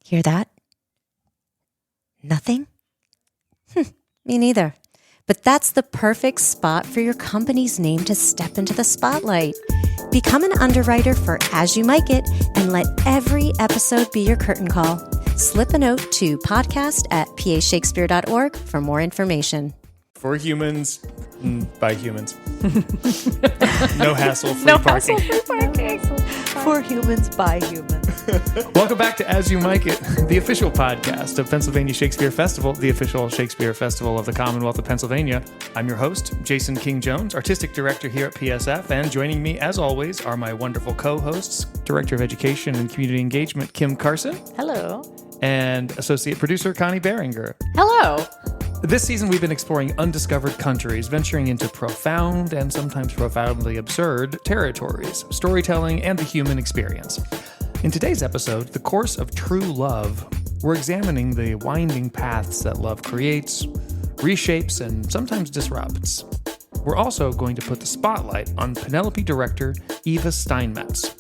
Hear that? Nothing? Me neither. But that's the perfect spot for your company's name to step into the spotlight. Become an underwriter for As You Mic It and let every episode be your curtain call. Slip a note to podcast@pashakespeare.org for more information. For humans, by humans. No hassle-free No parking. hassle-free parking. For humans, by humans. Welcome back to As You Mic It, the official podcast of Pennsylvania Shakespeare Festival, the official Shakespeare Festival of the Commonwealth of Pennsylvania. I'm your host, Jason King-Jones, Artistic Director here at PSF, and joining me, as always, are my wonderful co-hosts, Director of Education and Community Engagement, Kim Carson. Hello. And Associate Producer, Connie Behringer. Hello. This season, we've been exploring undiscovered countries, venturing into profound and sometimes profoundly absurd territories, storytelling, and the human experience. In today's episode, The Course of True Love, we're examining the winding paths that love creates, reshapes, and sometimes disrupts. We're also going to put the spotlight on Penelope director Eva Steinmetz.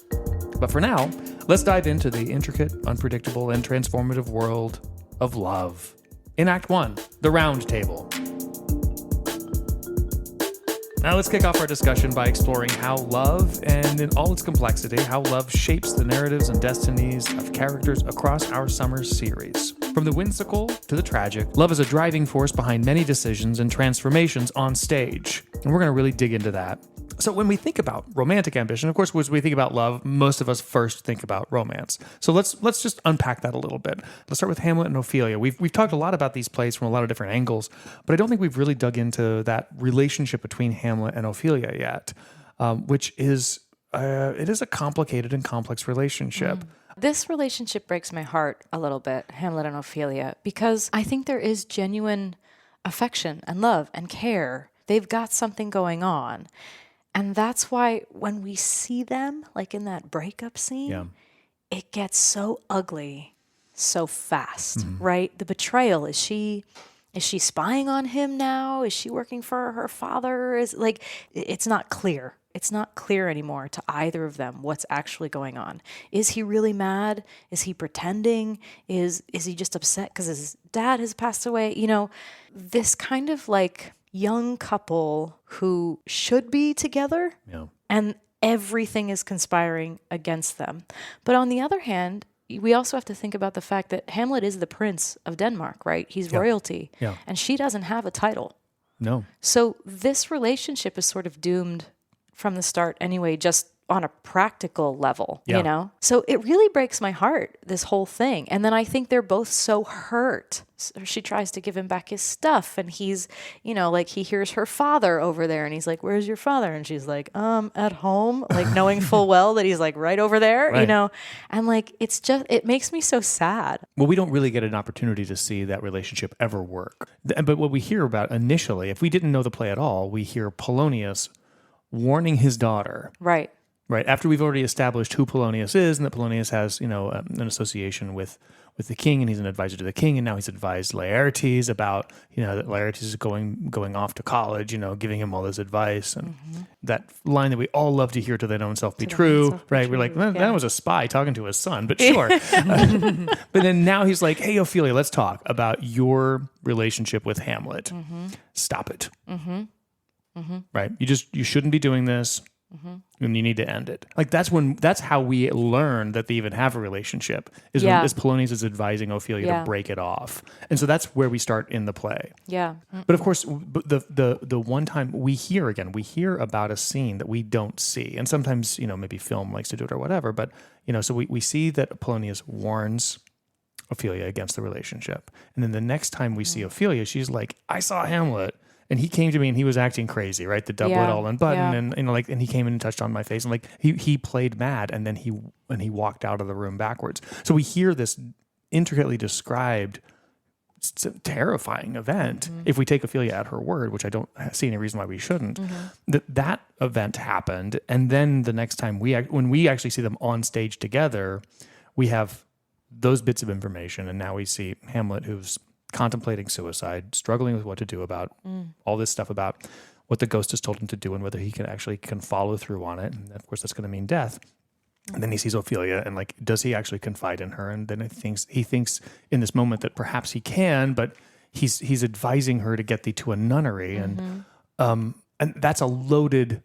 But for now, let's dive into the intricate, unpredictable, and transformative world of love. In Act 1, The Round Table. Now let's kick off our discussion by exploring how love, and in all its complexity, how love shapes the narratives and destinies of characters across our summer series. From the whimsical to the tragic, love is a driving force behind many decisions and transformations on stage. And we're going to really dig into that. So when we think about romantic ambition, of course, when we think about love, most of us first think about romance. So let's just unpack that a little bit. Let's start with Hamlet and Ophelia. We've talked a lot about these plays from a lot of different angles, but I don't think we've really dug into that relationship between Hamlet and Ophelia yet, which is it is a complicated and complex relationship. This relationship breaks my heart a little bit, Hamlet and Ophelia, because I think there is genuine affection and love and care. They've got something going on. And that's why when we see them, like in that breakup scene, it gets so ugly so fast, right? The betrayal, is she spying on him now? Is she working for her father? It's not clear. It's not clear anymore to either of them what's actually going on. Is he really mad? Is he pretending? Is he just upset because his dad has passed away? You know, this kind of like young couple who should be together, and everything is conspiring against them. But on the other hand, we also have to think about the fact that Hamlet is the prince of Denmark, right? He's royalty, and she doesn't have a title. No. So this relationship is sort of doomed from the start anyway, just on a practical level, you know? So it really breaks my heart, this whole thing. And then I think they're both so hurt. So she tries to give him back his stuff, and he's, you know, like he hears her father over there, and he's like, "Where's your father?" And she's like, "At home," like knowing full well that he's like right over there, you know? And like, it makes me so sad. Well, we don't really get an opportunity to see that relationship ever work. But what we hear about initially, if we didn't know the play at all, we hear Polonius warning his daughter. Right. Right, after we've already established who Polonius is, and that Polonius has, an association with the king, and he's an advisor to the king, and now he's advised Laertes about, that Laertes is going off to college, giving him all this advice, and that line that we all love to hear to their own self be true, right? We're like, that was a spy talking to his son, but sure. But then now he's like, hey, Ophelia, let's talk about your relationship with Hamlet. Stop it. Right? You shouldn't be doing this. And you need to end it. Like that's how we learn that they even have a relationship, is when Polonius is advising Ophelia to break it off. And so that's where we start in the play. Yeah. But of course, the one time we hear about a scene that we don't see. And sometimes, maybe film likes to do it or whatever, but so we see that Polonius warns Ophelia against the relationship. And then the next time we see Ophelia, she's like, I saw Hamlet. And he came to me and he was acting crazy, right? The doublet all unbuttoned, and he came in and touched on my face, and like he played mad, and then he walked out of the room backwards. So we hear this intricately described, terrifying event. If we take Ophelia at her word, which I don't see any reason why we shouldn't, that event happened, and then the next time when we actually see them on stage together, we have those bits of information, and now we see Hamlet, who's contemplating suicide, struggling with what to do about all this stuff about what the ghost has told him to do and whether he can follow through on it. And of course, that's going to mean death. And then he sees Ophelia, and like, does he actually confide in her? And then he thinks in this moment that perhaps he can, but he's advising her to get thee to a nunnery, and that's a loaded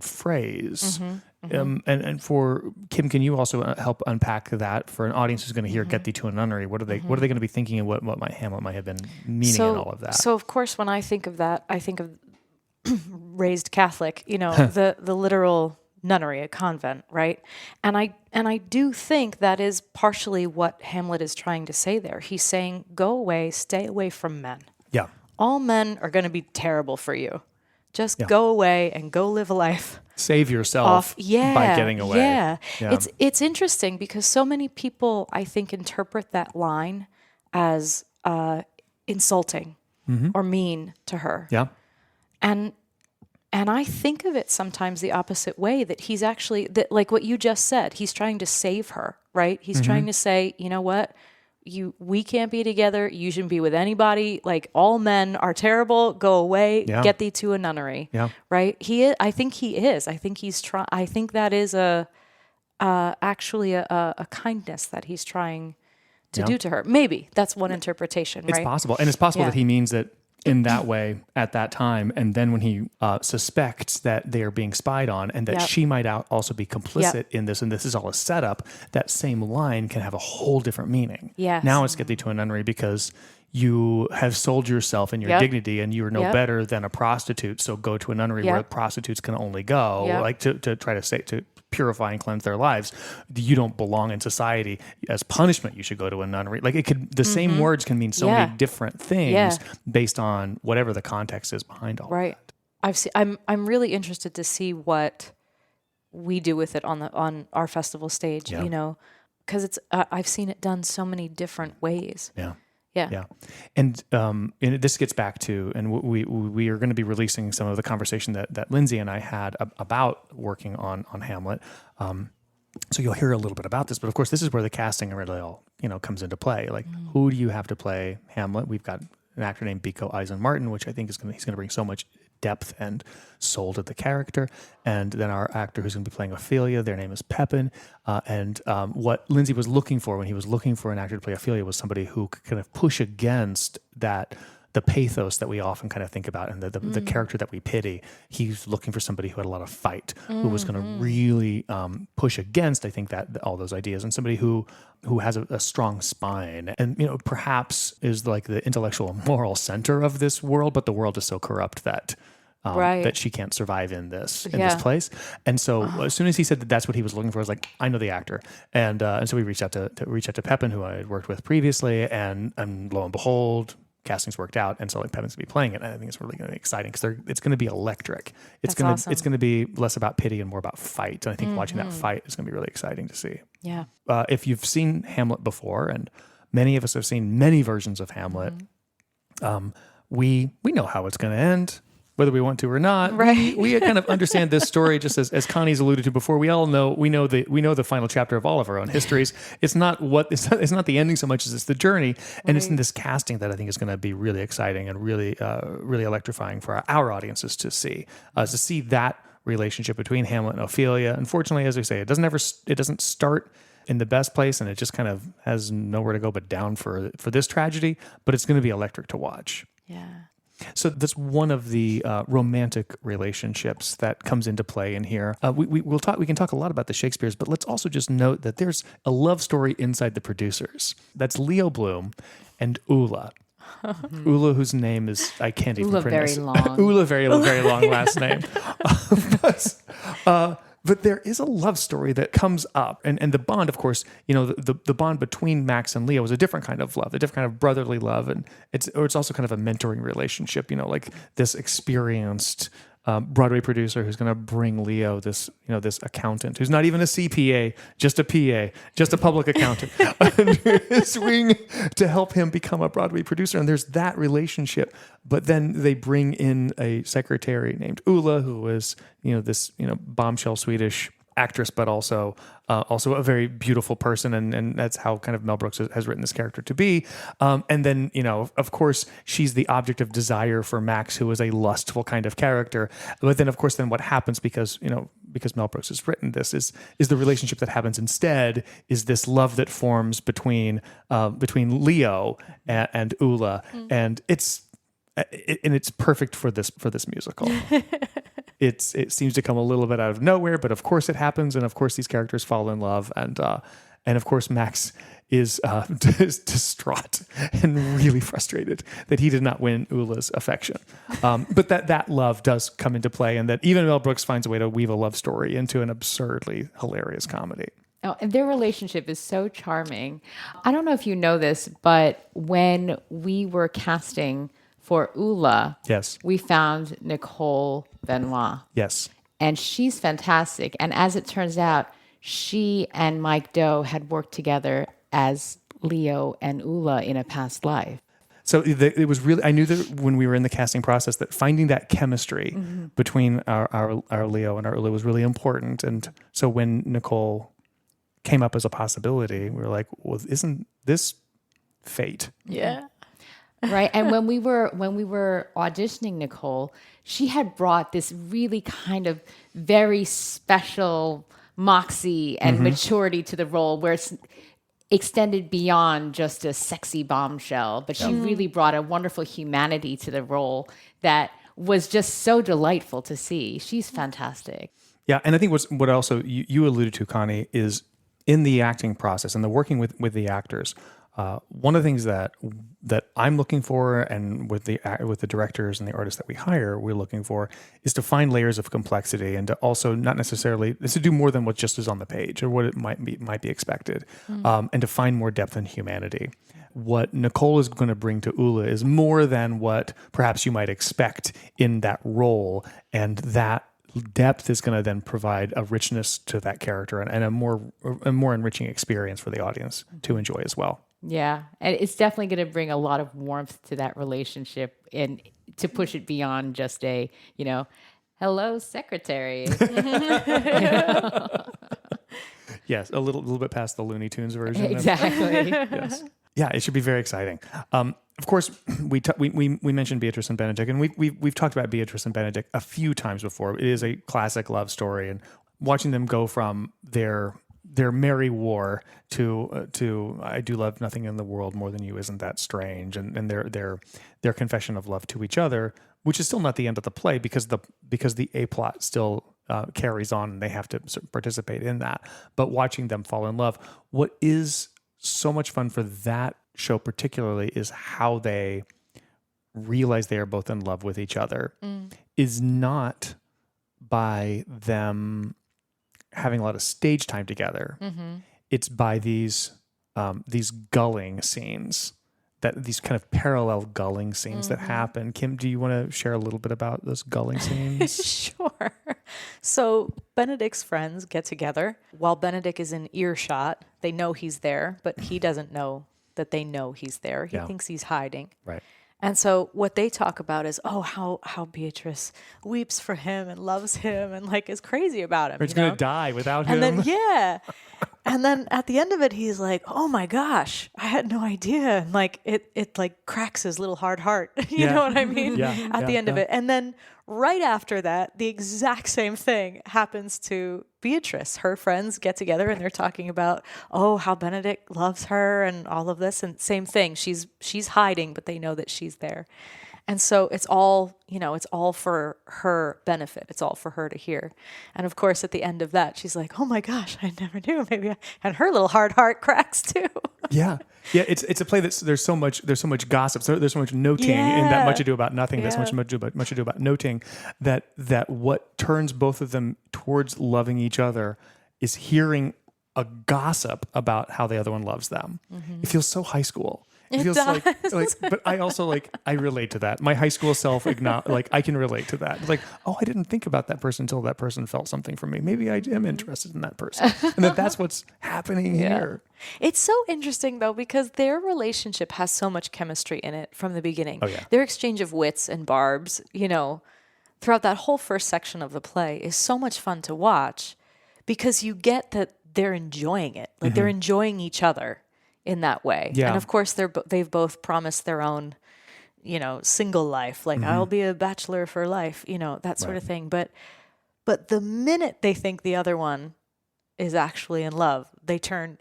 phrase. And for Kim, can you also help unpack that for an audience who's going to hear "get thee to a nunnery"? What are they going to be thinking, and what Hamlet might have been meaning in all of that? So of course, when I think of that, I think of raised Catholic, the literal nunnery, a convent, right? And I do think that is partially what Hamlet is trying to say there. He's saying, go away, stay away from men. Yeah. All men are going to be terrible for you. Just go away and go live a life. Save yourself by getting away. Yeah. It's interesting because so many people, I think, interpret that line as insulting or mean to her. Yeah. And I think of it sometimes the opposite way, that he's actually, that like what you just said, he's trying to save her, right? He's trying to say, you know what? We can't be together. You shouldn't be with anybody. Like, all men are terrible. Go away. Yeah. Get thee to a nunnery. Yeah. Right? I think he is. I think he's trying. I think that is actually a kindness that he's trying to do to her. Maybe that's one interpretation. It's right? possible, and it's possible that he means that in that way at that time, and then when he suspects that they are being spied on, and that she might also be complicit in this, and this is all a setup, that same line can have a whole different meaning. Yes. Now it's get thee to a nunnery because you have sold yourself and your dignity, and you are no better than a prostitute, so go to a nunnery where prostitutes can only go, like to try to purify and cleanse their lives. You don't belong in society. As punishment, you should go to a nunnery. Like, it could, the same words can mean so many different things based on whatever the context is behind all right. that. I'm really interested to see what we do with it on our festival stage. Because it's I've seen it done so many different ways. Yeah. And this gets back to, and we are going to be releasing some of the conversation that Lindsay and I had about working on Hamlet. So you'll hear a little bit about this, but of course this is where the casting really all, comes into play. Like, who do you have to play Hamlet? We've got an actor named Biko Eisen-Martin, which I think he's going to bring so much depth and soul to the character. And then our actor who's going to be playing Ophelia, their name is Pepin. And what Lindsay was looking for when he was looking for an actor to play Ophelia was somebody who could kind of push against the pathos that we often kind of think about, and the character that we pity. He's looking for somebody who had a lot of fight, who was going to really push against, I think, that all those ideas, and somebody who has a strong spine, and perhaps is like the intellectual and moral center of this world, but the world is so corrupt that that she can't survive in this place. And so as soon as he said that that's what he was looking for, I was like, I know the actor, and so we reached out to Pepin, who I had worked with previously, and lo and behold, castings worked out, and so like Pepin's going to be playing it, and I think it's really going to be exciting because it's going to be electric. It's going to be less about pity and more about fight, and I think watching that fight is going to be really exciting to see. Yeah. If you've seen Hamlet before, and many of us have seen many versions of Hamlet, we know how it's going to end, whether we want to or not. Right. We kind of understand this story, just as Connie's alluded to before. We all know we know the final chapter of all of our own histories. It's not the ending so much as it's the journey, and it's in this casting that I think is going to be really exciting and really electrifying for our audiences to see that relationship between Hamlet and Ophelia. Unfortunately, as we say, it doesn't start in the best place, and it just kind of has nowhere to go but down for this tragedy. But it's going to be electric to watch. Yeah. So that's one of the romantic relationships that comes into play in here. We can talk a lot about the Shakespeares, but let's also just note that there's a love story inside the producers. That's Leo Bloom and Ula. Ula, whose name is, I can't even pronounce. Ula very long. Ula, very long last name. But there is a love story that comes up, and the bond, of course, the bond between Max and Leo is a different kind of love, a different kind of brotherly love, and it's also kind of a mentoring relationship, like this experienced Broadway producer who's going to bring Leo this accountant who's not even a CPA, just a PA, just a public accountant, under his wing to help him become a Broadway producer. And there's that relationship. But then they bring in a secretary named Ula, who is this bombshell Swedish actress, but also a very beautiful person, and that's how kind of Mel Brooks has written this character to be. And then of course she's the object of desire for Max, who is a lustful kind of character. But then of course what happens, because Mel Brooks has written this, is the relationship that happens instead is this love that forms between Leo and Ula, and it's perfect for this musical. It seems to come a little bit out of nowhere, but of course it happens, and of course these characters fall in love, and of course Max is distraught and really frustrated that he did not win Ula's affection. But that love does come into play, and that even Mel Brooks finds a way to weave a love story into an absurdly hilarious comedy. Oh, and their relationship is so charming. I don't know if you know this, but when we were casting for Ula, Yes. we found Nicole Benoit. Yes. And she's fantastic. And as it turns out, she and Mike Doe had worked together as Leo and Ula in a past life. So it was really, I knew that when we were in the casting process that finding that chemistry between our Leo and our Ula was really important. And so when Nicole came up as a possibility, we were like, well, isn't this fate? Yeah. Right. And when we were auditioning Nicole, she had brought this really kind of very special moxie and maturity to the role, where it's extended beyond just a sexy bombshell, but she really brought a wonderful humanity to the role that was just so delightful to see. She's fantastic. Yeah, and I think what also you alluded to, Connie, is in the acting process and the working with the actors. One of the things that I'm looking for, and with the directors and the artists that we hire, we're looking for, is to find layers of complexity, and to also not necessarily is to do more than what just is on the page or what it might be expected, and to find more depth and humanity. What Nicole is going to bring to Ula is more than what perhaps you might expect in that role, and that depth is going to then provide a richness to that character and a more enriching experience for the audience to enjoy as well. Yeah. And it's definitely going to bring a lot of warmth to that relationship and to push it beyond just a, hello, secretary. Yes, a little bit past the Looney Tunes version. Exactly. Yes. Yeah, it should be very exciting. Of course, we mentioned Beatrice and Benedict, and we've talked about Beatrice and Benedict a few times before. It is a classic love story, and watching them go from their merry war to I do love nothing in the world more than you, isn't that strange, and their confession of love to each other, which is still not the end of the play because the A plot still carries on and they have to participate in that. But watching them fall in love, what is so much fun for that show particularly is how they realize they are both in love with each other is not by them having a lot of stage time together. It's by these gulling scenes, these kind of parallel gulling scenes that happen. Kim, do you want to share a little bit about those gulling scenes? Sure. So Benedict's friends get together while Benedict is in earshot. They know he's there, but he doesn't know that they know he's there. He thinks he's hiding. Right. And so what they talk about is, how Beatrice weeps for him and loves him and is crazy about him. Or he's going to die without him. And then, and then at the end of it, he's like, oh my gosh, I had no idea. And it cracks his little hard heart. You know what I mean? At the end of it. And then right after that, the exact same thing happens to Beatrice. Her friends get together and they're talking about, how Benedict loves her and all of this. And same thing. She's hiding, but they know that she's there. And so it's all for her benefit. It's all for her to hear. And of course, at the end of that, she's like, oh my gosh, I never knew. And her little hard heart cracks too. Yeah. It's a play that's there's so much gossip. So there's so much noting in that Much Ado About Nothing. There's much ado about noting that what turns both of them towards loving each other is hearing a gossip about how the other one loves them. It feels so high school. It feels does. but I also I relate to that. My high school self, I can relate to that. It's I didn't think about that person until that person felt something for me. Maybe I am interested in that person. And that's what's happening here. It's so interesting though, because their relationship has so much chemistry in it from the beginning. Oh, yeah. Their exchange of wits and barbs, throughout that whole first section of the play is so much fun to watch because you get that they're enjoying it. They're enjoying each other in that way. Yeah. And of course they've both promised their own, single life, I'll be a bachelor for life, that sort of thing. But But the minute they think the other one is actually in love, they turn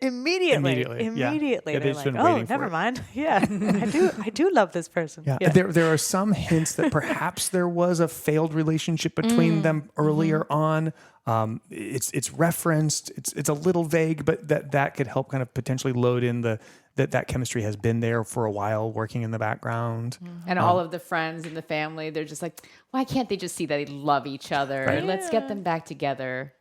immediately. Yeah, They're they've like, been oh, waiting for never it. mind. Yeah, I do love this person. Yeah. There are some hints that perhaps there was a failed relationship between them earlier on. It's referenced. It's a little vague, but that could help kind of potentially load in that chemistry has been there for a while, working in the background. And all of the friends and the family, they're just like, why can't they just see that they love each other? Right. Let's get them back together.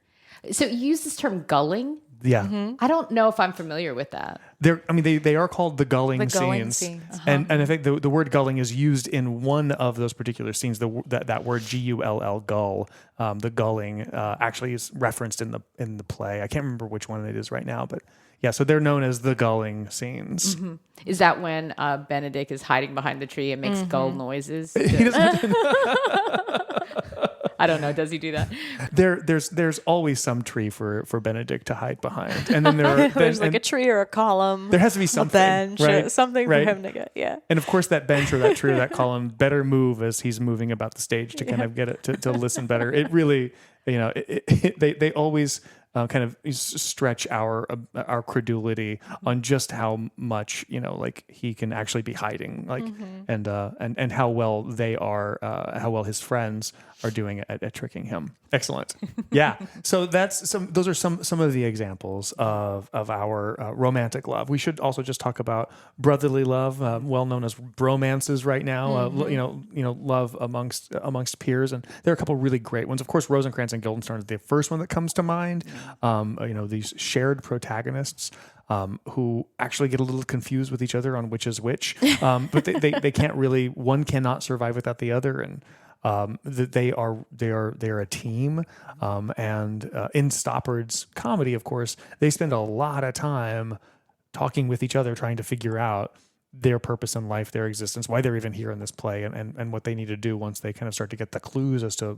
So you use this term gulling. Yeah. I don't know if I'm familiar with that. They are called the gulling gulling scenes. scenes. And I think the word gulling is used in one of those particular scenes. That word Gull, gull, the gulling actually is referenced in the play. I can't remember which one it is right now, but yeah, so they're known as the gulling scenes. Mm-hmm. Is that when Benedict is hiding behind the tree and makes gull noises? He doesn't. I don't know. Does he do that? There's always some tree for Benedict to hide behind, and then there's like a tree or a column. There has to be something, a bench, right? Something Right. for him to get. Yeah. And of course, that bench or that tree or that column better move as he's moving about the stage to kind of get it to listen better. It really, they always kind of stretch our credulity on just how much like he can actually be hiding, like and how well how well his friends are doing at tricking him. Excellent. Yeah. So those are some of the examples of our romantic love. We should also just talk about brotherly love, well known as bromances right now. Love amongst peers, and there are a couple really great ones. Of course, Rosencrantz and Guildenstern is the first one that comes to mind. These shared protagonists who actually get a little confused with each other on which is which, but they can't really. One cannot survive without the other, and they are a team. And in Stoppard's comedy, of course, they spend a lot of time talking with each other, trying to figure out their purpose in life, their existence, why they're even here in this play, and what they need to do once they kind of start to get the clues as to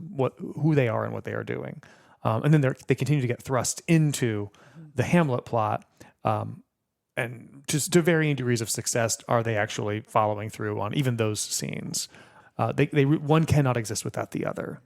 who they are and what they are doing. And then they continue to get thrust into the Hamlet plot, and just to varying degrees of success are they actually following through on even those scenes. One cannot exist without the other.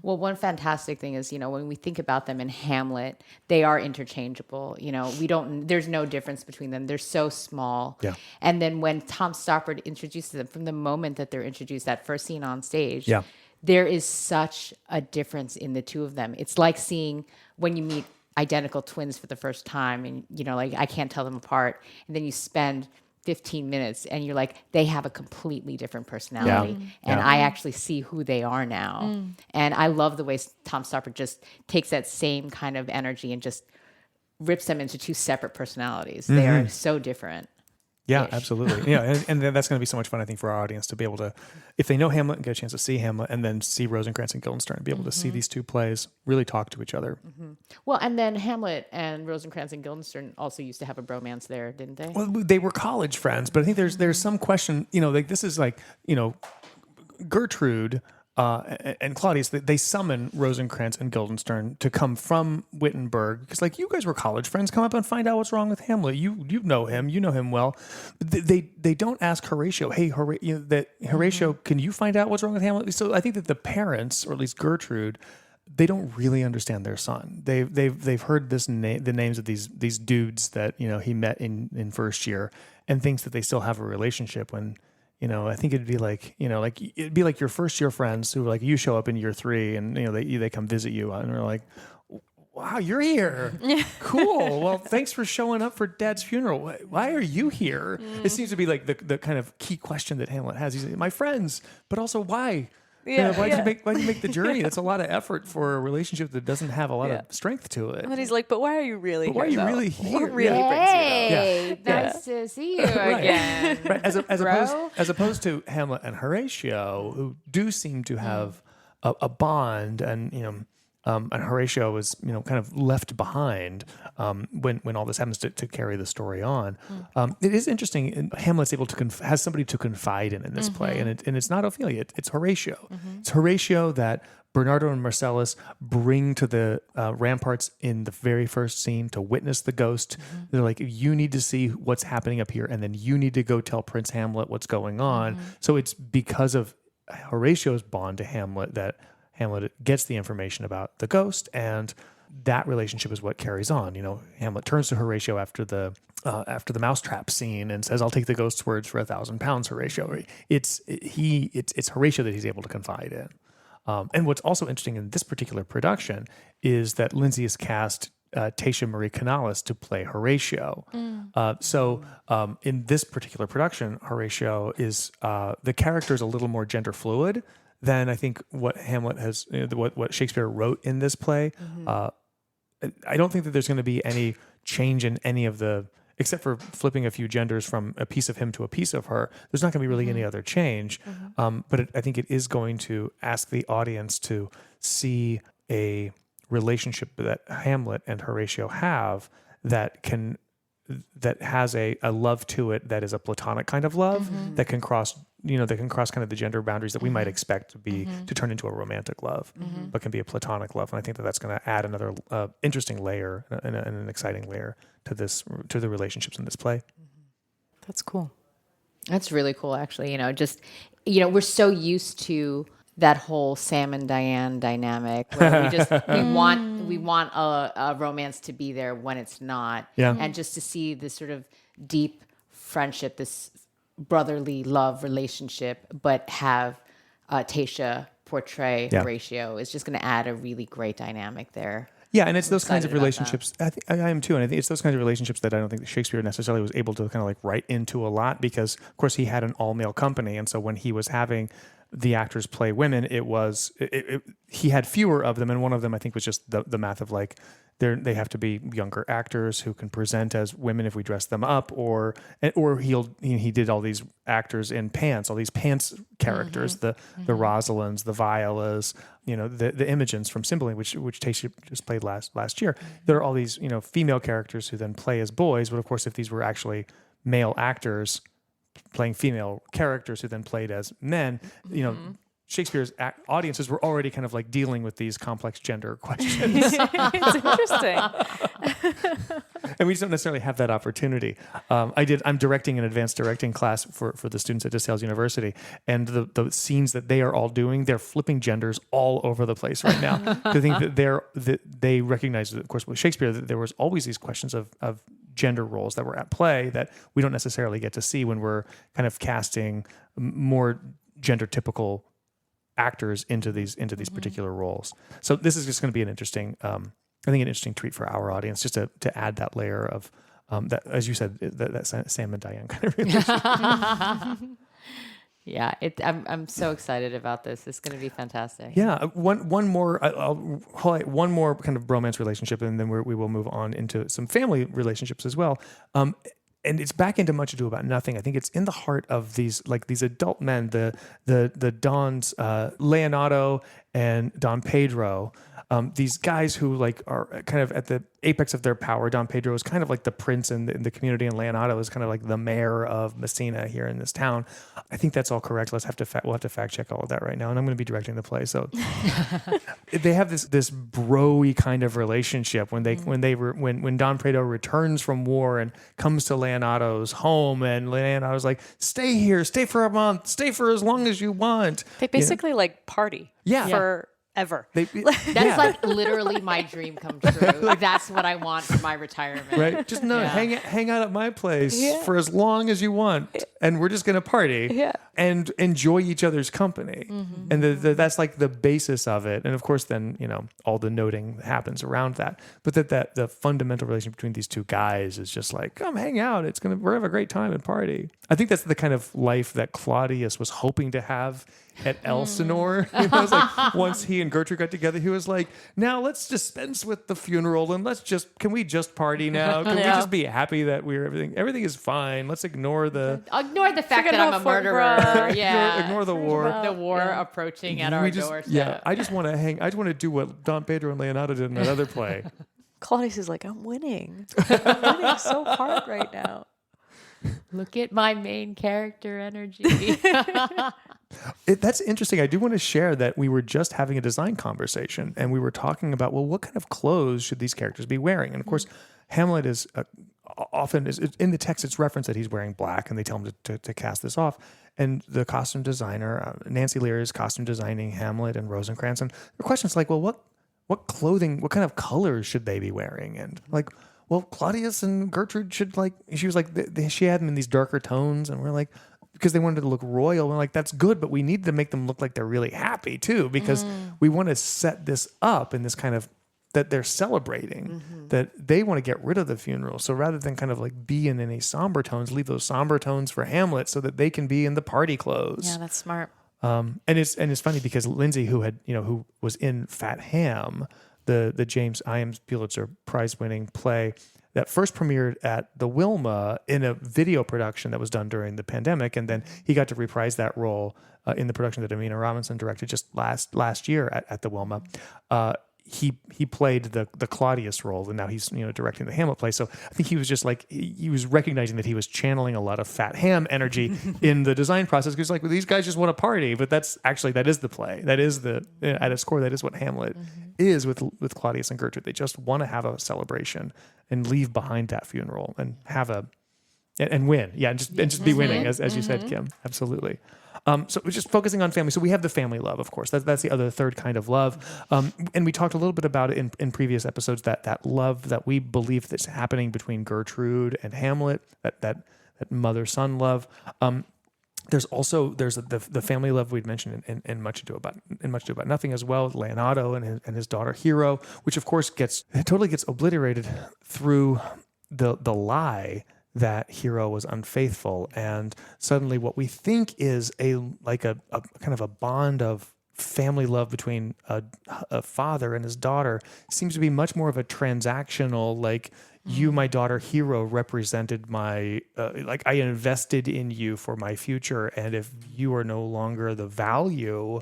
Well, one fantastic thing is, when we think about them in Hamlet, they are interchangeable. There's no difference between them. They're so small. Yeah. And then when Tom Stoppard introduces them, from the moment that they're introduced, that first scene on stage, Yeah. there is such a difference in the two of them. It's like seeing when you meet identical twins for the first time and, I can't tell them apart. And then you spend 15 minutes and you're like, they have a completely different personality. Yeah. And Yeah. I actually see who they are now. And I love the way Tom Stoppard just takes that same kind of energy and just rips them into two separate personalities. They are so different. Yeah, absolutely. Yeah, and that's going to be so much fun, I think, for our audience to be able to, if they know Hamlet and get a chance to see Hamlet and then see Rosencrantz and Guildenstern, be able to see these two plays really talk to each other. Well, and then Hamlet and Rosencrantz and Guildenstern also used to have a bromance there, didn't they? Well, they were college friends, but I think there's some question, like this is like, Gertrude and Claudius, they summon Rosencrantz and Guildenstern to come from Wittenberg because, like, you guys were college friends. Come up and find out what's wrong with Hamlet. You know him. You know him well. They don't ask Horatio, hey, Horatio, can you find out what's wrong with Hamlet? So I think that the parents, or at least Gertrude, they don't really understand their son. They've heard the names of these dudes that he met in first year, and thinks that they still have a relationship when. I think it'd be like, it'd be like your first year friends who, like, you show up in year 3 and, they come visit you and they're like, wow, you're here. Cool. Well, thanks for showing up for Dad's funeral. Why are you here? It seems to be like the kind of key question that Hamlet has. He's like, my friends, but also why? Why'd you make the journey? That's a lot of effort for a relationship that doesn't have a lot of strength to it. And he's like, but why are you really here? Why are you though? really here? What really brings you though? Nice to see you again. Right. As opposed to Hamlet and Horatio, who do seem to have a bond, and Horatio was kind of left behind when all this happens to carry the story on. It is interesting. Hamlet's able to has somebody to confide in this play, and it's not Ophelia. It's Horatio. It's Horatio that Bernardo and Marcellus bring to the ramparts in the very first scene to witness the ghost. They're like, you need to see what's happening up here, and then you need to go tell Prince Hamlet what's going on. So it's because of Horatio's bond to Hamlet that Hamlet gets the information about the ghost, and that relationship is what carries on. Hamlet turns to Horatio after the mousetrap scene and says, "I'll take the ghost's words for 1,000 pounds, Horatio." It's Horatio that he's able to confide in. And what's also interesting in this particular production is that Lindsay has cast Tasha Marie Canales to play Horatio. So in this particular production, Horatio is the character is a little more gender fluid than I think what Hamlet has, what Shakespeare wrote in this play. I don't think that there's going to be any change in any of the, except for flipping a few genders from a piece of him to a piece of her. There's not going to be really any other change. But I think it is going to ask the audience to see a relationship that Hamlet and Horatio have that has a love to it that is a platonic kind of love that can cross kind of the gender boundaries that we might expect to turn into a romantic love, but can be a platonic love. And I think that that's going to add another interesting layer and an exciting layer to the relationships in this play. That's cool. That's really cool, actually. We're so used to that whole Sam and Diane dynamic where we want a romance to be there when it's not. Yeah. And just to see this sort of deep friendship, this brotherly love relationship, but have Tasha portray Horatio is just going to add a really great dynamic there. Yeah, and it's those kinds of relationships. I am too, and I think it's those kinds of relationships that I don't think that Shakespeare necessarily was able to kind of like write into a lot because, of course, he had an all-male company, and so when he was having the actors play women, he had fewer of them, and one of them I think was just the math of like they have to be younger actors who can present as women if we dress them up, or he did all these actors in pants, all these pants characters, the Rosalinds, the Violas, the Imogens from Cymbeline, which Tayshia just played last year. There are all these female characters who then play as boys, but of course if these were actually male actors playing female characters who then played as men, Shakespeare's audiences were already kind of like dealing with these complex gender questions. It's interesting. And we just don't necessarily have that opportunity. I'm directing an advanced directing class for the students at DeSales University, and the scenes that they are all doing, they're flipping genders all over the place right now. To think that they recognize, of course, with Shakespeare, that there was always these questions of gender roles that were at play that we don't necessarily get to see when we're kind of casting more gender typical actors into these particular roles. So this is just going to be an interesting, an interesting treat for our audience, just to add that layer of that, as you said, that Sam and Diane kind of relationship. Yeah, I'm so excited about this. It's going to be fantastic. Yeah, one more. I'll highlight one more kind of bromance relationship, and then we will move on into some family relationships as well. And it's back into Much Ado About Nothing. I think it's in the heart of these adult men, the Dons, Leonardo and Don Pedro. These guys who are kind of at the apex of their power. Don Pedro is kind of like the prince in the community, and Leonardo is kind of like the mayor of Messina here in this town. I think that's all correct. We'll have to fact check all of that right now, and I'm going to be directing the play. So they have this bro-y kind of relationship when Don Pedro returns from war and comes to Leonardo's home, and Leonardo's like, "Stay here, stay for a month, stay for as long as you want." They basically party. Yeah. For ever. That's like literally my dream come true. That's what I want for my retirement. Right? Just hang out at my place for as long as you want, and we're just going to party and enjoy each other's company. And that's like the basis of it. And of course, then all the noting happens around that. But that the fundamental relationship between these two guys is just like, come hang out. We're gonna have a great time and party. I think that's the kind of life that Claudius was hoping to have at Elsinore. It was like once he and Gertrude got together, he was like, now let's dispense with the funeral and can we just party now? Can we just be happy that everything is fine? Let's ignore the fact that I'm a murderer. Ignore the war. The war approaching at our doorstep. Yeah, I just want to do what Don Pedro and Leonardo did in that other play. Claudius is like, I'm winning. I'm winning so hard right now. Look at my main character energy. That's interesting. I do want to share that we were just having a design conversation, and we were talking about, well, what kind of clothes should these characters be wearing? And of course, Hamlet is often is in the text. It's referenced that he's wearing black, and they tell him to cast this off. And the costume designer, Nancy Lear, is costume designing Hamlet and Rosencrantz. And the question's like, well, what clothing, what kind of colors should they be wearing? And like, well, Claudius and Gertrude should she was like, she had them in these darker tones, and we're like, because they wanted to look royal. We're like, that's good, but we need to make them look like they're really happy too, because we want to set this up in this kind of, that they're celebrating, that they want to get rid of the funeral. So rather than kind of like be in any somber tones, leave those somber tones for Hamlet so that they can be in the party clothes. Yeah, that's smart. And it's funny because Lindsay, who was in Fat Ham, the James Iams Pulitzer Prize winning play that first premiered at the Wilma in a video production that was done during the pandemic, and then he got to reprise that role in the production that Amina Robinson directed just last year at the Wilma. He played the Claudius role, and now he's directing the Hamlet play. So I think he was just like, he was recognizing that he was channeling a lot of Fat Ham energy in the design process, because like, well, these guys just want to party, but that is the play. That is at its core, that is what Hamlet is with Claudius and Gertrude. They just want to have a celebration and leave behind that funeral and have and win. Yeah, and just be winning, as you said, Kim. Absolutely. So we're just focusing on family. So we have the family love, of course. That's the third kind of love. And we talked a little bit about it in previous episodes, that love that we believe that's happening between Gertrude and Hamlet, that mother-son love. There's the family love we'd mentioned in Much Ado About Nothing as well, Leonardo and his daughter Hero, which of course totally gets obliterated through the lie that Hero was unfaithful, and suddenly what we think is a kind of a bond of family love between a father and his daughter seems to be much more of a transactional, like, you, my daughter Hero, represented my I invested in you for my future, and if you are no longer the value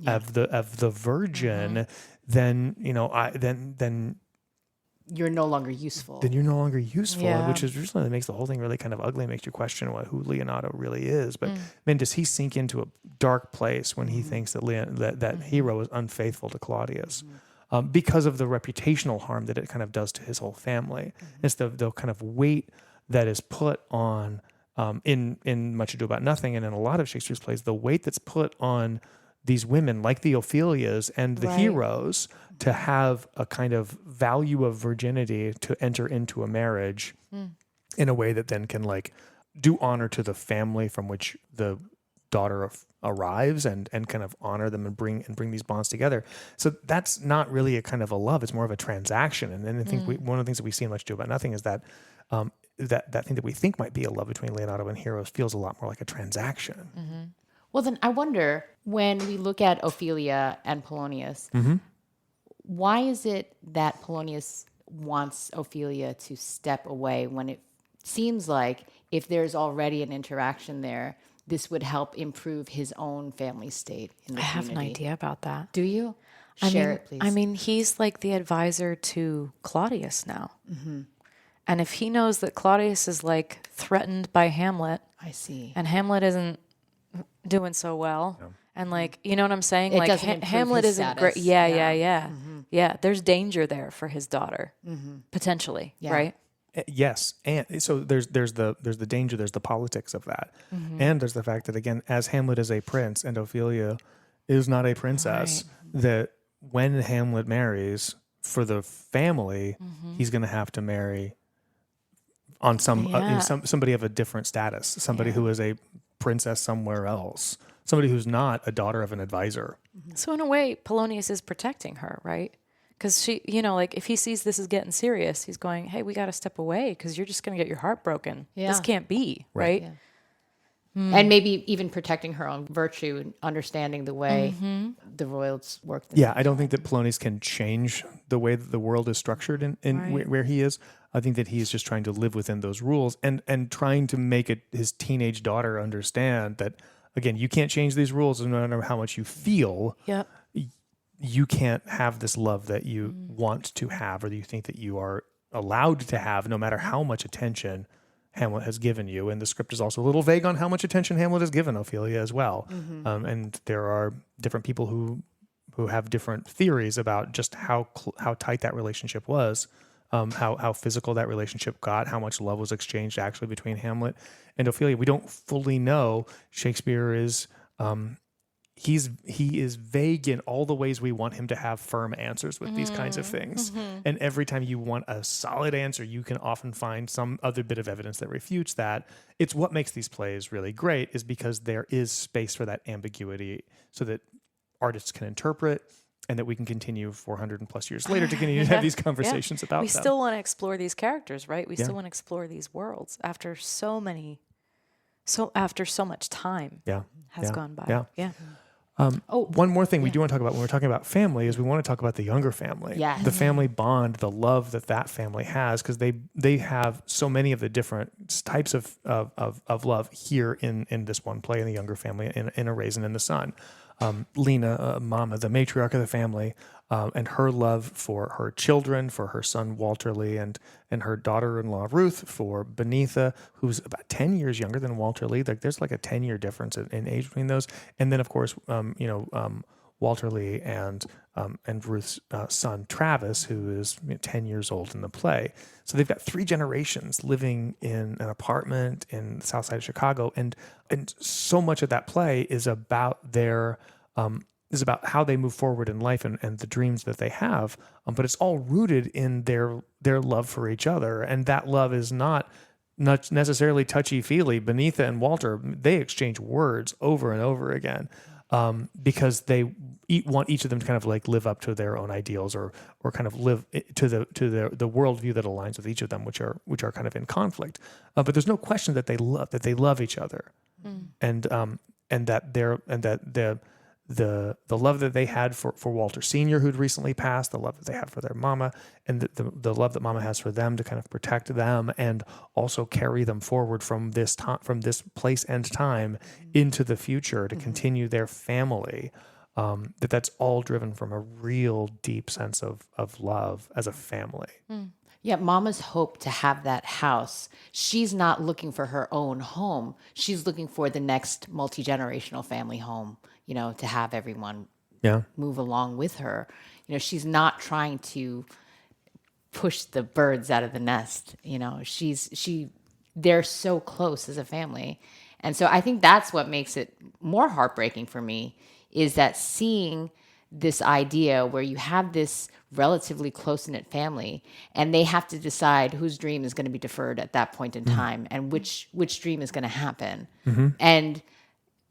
of the virgin, then then you're no longer useful. Then you're no longer useful, Yeah. which is usually makes the whole thing really kind of ugly, makes you question who Leonardo really is. But man, does he sink into a dark place when he thinks that Hero is unfaithful to Claudius, because of the reputational harm that it kind of does to his whole family. It's the kind of weight that is put on in Much Ado About Nothing, and in a lot of Shakespeare's plays, the weight that's put on these women, like the Ophelias and the heroes, to have a kind of value of virginity to enter into a marriage in a way that then can do honor to the family from which the daughter arrives, and kind of honor them and bring these bonds together. So that's not really a kind of a love; it's more of a transaction. And then I think one of the things that we see in Much Ado About Nothing is that that thing that we think might be a love between Leonardo and Hero feels a lot more like a transaction. Well, then I wonder, when we look at Ophelia and Polonius, why is it that Polonius wants Ophelia to step away when it seems like if there's already an interaction there, this would help improve his own family state in the I have an community? idea about that. Do you? Share it, please. I mean, he's like the advisor to Claudius now. And if he knows that Claudius is like threatened by Hamlet, I see. and Hamlet isn't doing so well, and you know what I'm saying? It doesn't improve Hamlet his isn't status. great. Yeah. There's danger there for his daughter, potentially, right? Yes, and so there's the danger, there's the politics of that, and there's the fact that, again, as Hamlet is a prince and Ophelia is not a princess, that when Hamlet marries, for the family, he's going to have to marry on somebody of a different status, somebody who is a princess somewhere else, somebody who's not a daughter of an advisor. So in a way, Polonius is protecting her, right? Because she, if he sees this is getting serious, he's going, hey, we got to step away because you're just going to get your heart broken. Yeah. This can't be, right? Yeah. And maybe even protecting her own virtue and understanding the way the royals work. Yeah, I don't think that Polonius can change the way that the world is structured in where he is. I think that he's just trying to live within those rules and trying to make his teenage daughter understand that, again, you can't change these rules, no matter how much you feel. Yep. You can't have this love that you want to have, or that you think that you are allowed to have, no matter how much attention Hamlet has given you. And the script is also a little vague on how much attention Hamlet has given Ophelia as well. And there are different people who have different theories about just how tight that relationship was. how physical that relationship got, how much love was exchanged actually between Hamlet and Ophelia. We don't fully know. Shakespeare is he is vague in all the ways we want him to have firm answers with these kinds of things. And every time you want a solid answer, you can often find some other bit of evidence that refutes that. It's what makes these plays really great, is because there is space for that ambiguity so that artists can interpret, and that we can continue 400 and plus years later to continue to have these conversations about them. We still want to explore these characters, right? We still want to explore these worlds after so much time has gone by. Yeah. One more thing we do want to talk about when we're talking about family is we want to talk about the younger family. Yes. The family bond, the love that family has, because they have so many of the different types of love here in this one play in the younger family, in A Raisin in the Sun. Lena, Mama, the matriarch of the family, and her love for her children, for her son Walter Lee, and her daughter-in-law Ruth, for Beneatha, who's about 10 years younger than Walter Lee. Like there's like a 10-year difference in age between those. And then of course, Walter Lee and Ruth's son Travis, who is 10 years old in the play. So they've got 3 generations living in an apartment in the south side of Chicago, and so much of that play is about their is about how they move forward in life and the dreams that they have. But it's all rooted in their love for each other, and that love is not necessarily touchy-feely. Beneatha and Walter, they exchange words over and over again. Because they want each of them to kind of like live up to their own ideals, or kind of live to the worldview that aligns with each of them, which are kind of in conflict. But there's no question that they love each other, and that the love that they had for Walter Sr., who'd recently passed, the love that they had for their mama, and the love that mama has for them to kind of protect them and also carry them forward from this place and time into the future to continue their family. That's all driven from a real deep sense of love as a family. Yeah, Mama's hope to have that house. She's not looking for her own home. She's looking for the next multi-generational family home, to have everyone move along with her. She's not trying to push the birds out of the nest. They're so close as a family. And so I think that's what makes it more heartbreaking for me, is that seeing this idea where you have this relatively close-knit family and they have to decide whose dream is going to be deferred at that point in time and which dream is going to happen. And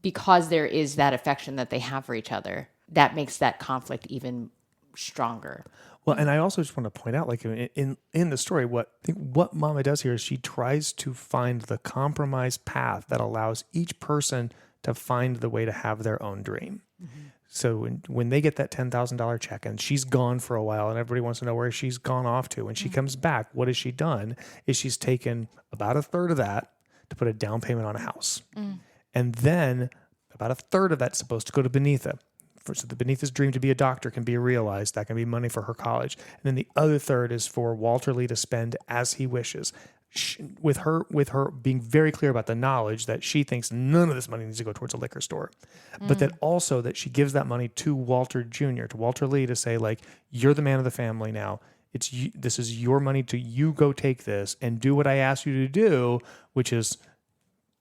because there is that affection that they have for each other, that makes that conflict even stronger. Well, and I also just want to point out, like in the story, what Mama does here is she tries to find the compromise path that allows each person to find the way to have their own dream. So when they get that $10,000 check and she's gone for a while and everybody wants to know where she's gone off to, when she comes back, what has she done? Is she's taken about a third of that to put a down payment on a house. And then about a third of that's supposed to go to Beneatha. So the Beneatha's dream to be a doctor can be realized. That can be money for her college. And then the other third is for Walter Lee to spend as he wishes. With her being very clear about the knowledge that she thinks none of this money needs to go towards a liquor store, but that also that she gives that money to Walter Jr., to Walter Lee, to say, like, you're the man of the family now. This is your money, you go take this and do what I asked you to do, which is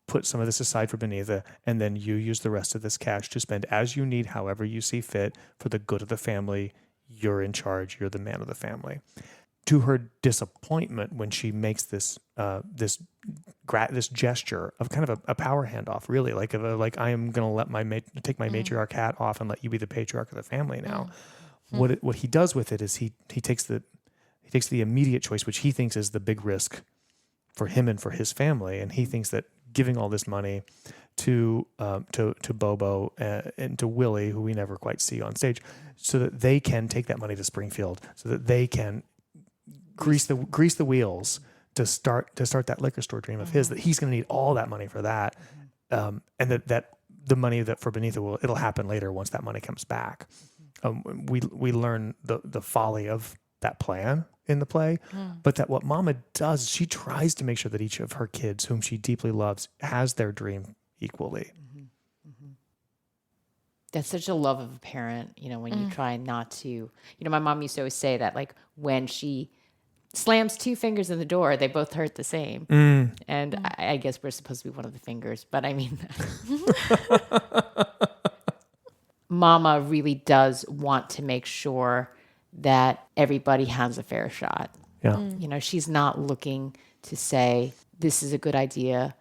put some of this aside for Beneatha, and then you use the rest of this cash to spend as you need, however you see fit, for the good of the family. You're in charge. You're the man of the family. To her disappointment, when she makes this gesture of kind of a power handoff, really, like I am going to take my matriarch hat off and let you be the patriarch of the family now. What he does with it is he takes the immediate choice, which he thinks is the big risk for him and for his family, and he thinks that giving all this money to Bobo and to Willie, who we never quite see on stage, so that they can take that money to Springfield, so that they can grease the wheels to start that liquor store dream of his, that he's going to need all that money for that, and that the money that for Beneatha it'll happen later once that money comes back. We learn the folly of that plan in the play, but that what Mama does, she tries to make sure that each of her kids, whom she deeply loves, has their dream equally. That's such a love of a parent, when you try not to, my mom used to always say that, like, when she slams two fingers in the door, they both hurt the same. And I guess we're supposed to be one of the fingers, but I mean, Mama really does want to make sure that everybody has a fair shot. Yeah. She's not looking to say, this is a good idea.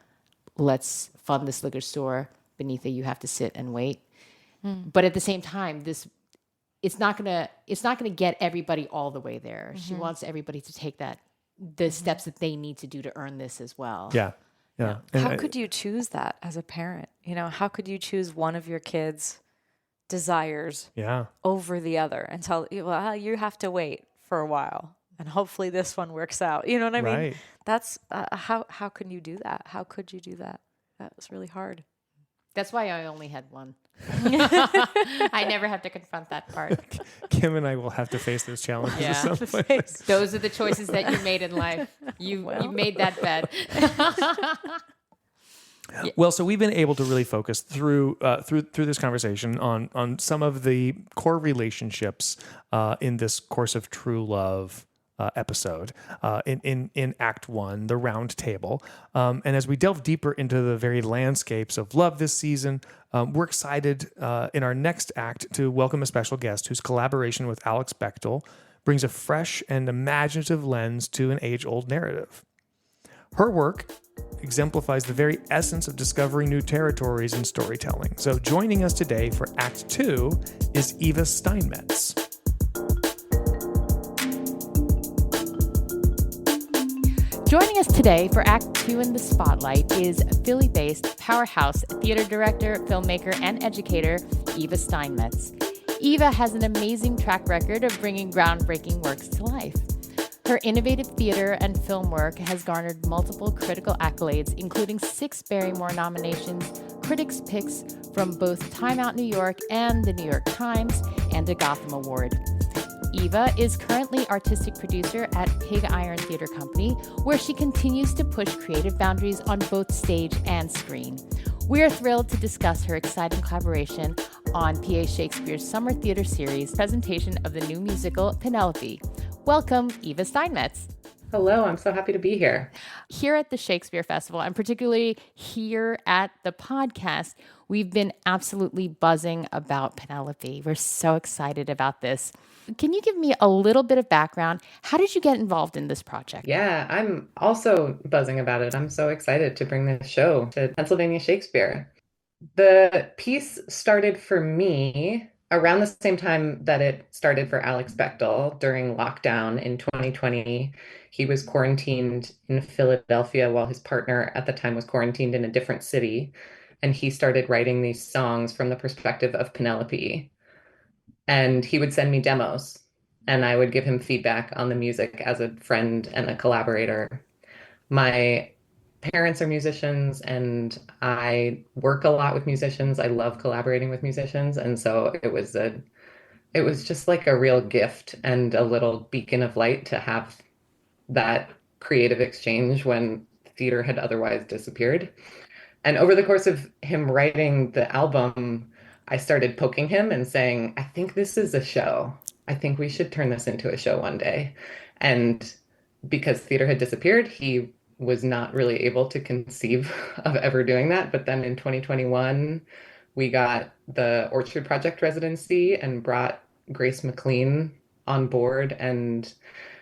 Let's fund this liquor store. Beneatha, you have to sit and wait. But at the same time, it's not gonna get everybody all the way there. She wants everybody to take the steps that they need to do to earn this as well. Yeah. Yeah. How could you choose that as a parent? How could you choose one of your kids' desires over the other and tell you have to wait for a while and hopefully this one works out? You know what I mean? Right. That's how can you do that? How could you do that? That was really hard. That's why I only had one. I never have to confront that part. Kim and I will have to face those challenges at some point. Those are the choices that you made in life. You made that bet. Well, so we've been able to really focus through this conversation on some of the core relationships in this Course of True Love episode in Act 1, the round table. And as we delve deeper into the very landscapes of love this season, we're excited in our next act to welcome a special guest whose collaboration with Alex Bechtel brings a fresh and imaginative lens to an age-old narrative. Her work exemplifies the very essence of discovering new territories in storytelling. So joining us today for Act 2 is Eva Steinmetz. Joining us today for Act 2 in the Spotlight is Philly-based powerhouse theater director, filmmaker, and educator, Eva Steinmetz. Eva has an amazing track record of bringing groundbreaking works to life. Her innovative theater and film work has garnered multiple critical accolades, including 6 Barrymore nominations, critics' picks from both Time Out New York and the New York Times, and a Gotham Award. Eva is currently artistic producer at Pig Iron Theater Company, where she continues to push creative boundaries on both stage and screen. We're thrilled to discuss her exciting collaboration on PA Shakespeare's Summer Theater Series presentation of the new musical Penelope. Welcome, Eva Steinmetz. Hello, I'm so happy to be here. Here at the Shakespeare Festival, and particularly here at the podcast, we've been absolutely buzzing about Penelope. We're so excited about this. Can you give me a little bit of background? How did you get involved in this project? Yeah, I'm also buzzing about it. I'm so excited to bring this show to Pennsylvania Shakespeare. The piece started for me around the same time that it started for Alex Bechtel during lockdown in 2020. He was quarantined in Philadelphia while his partner at the time was quarantined in a different city. And he started writing these songs from the perspective of Penelope. And he would send me demos and I would give him feedback on the music as a friend and a collaborator. My parents are musicians and I work a lot with musicians. I love collaborating with musicians. And so it was just like a real gift and a little beacon of light to have that creative exchange when theater had otherwise disappeared. And over the course of him writing the album, I started poking him and saying, I think this is a show. I think we should turn this into a show one day. And because theater had disappeared, he was not really able to conceive of ever doing that. But then in 2021, we got the Orchard Project residency and brought Grace McLean on board and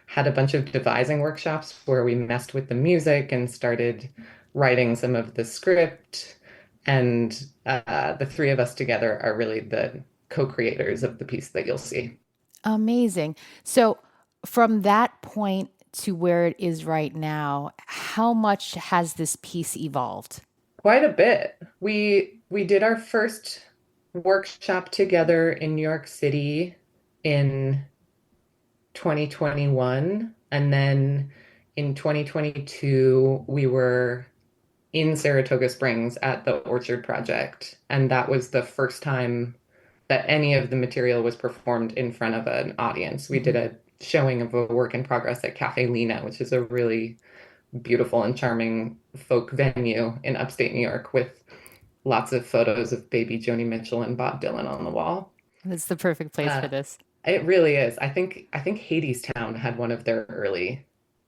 had a bunch of devising workshops where we messed with the music and started writing some of the script. And the three of us together are really the co-creators of the piece that you'll see. Amazing. So from that point to where it is right now, how much has this piece evolved? Quite a bit. We did our first workshop together in New York City in 2021. And then in 2022, we were in Saratoga Springs at the Orchard Project. And that was the first time that any of the material was performed in front of an audience. We did a showing of a work in progress at Cafe Lena, which is a really beautiful and charming folk venue in upstate New York with lots of photos of baby Joni Mitchell and Bob Dylan on the wall. It's the perfect place for this. It really is. I think Hadestown had one of their early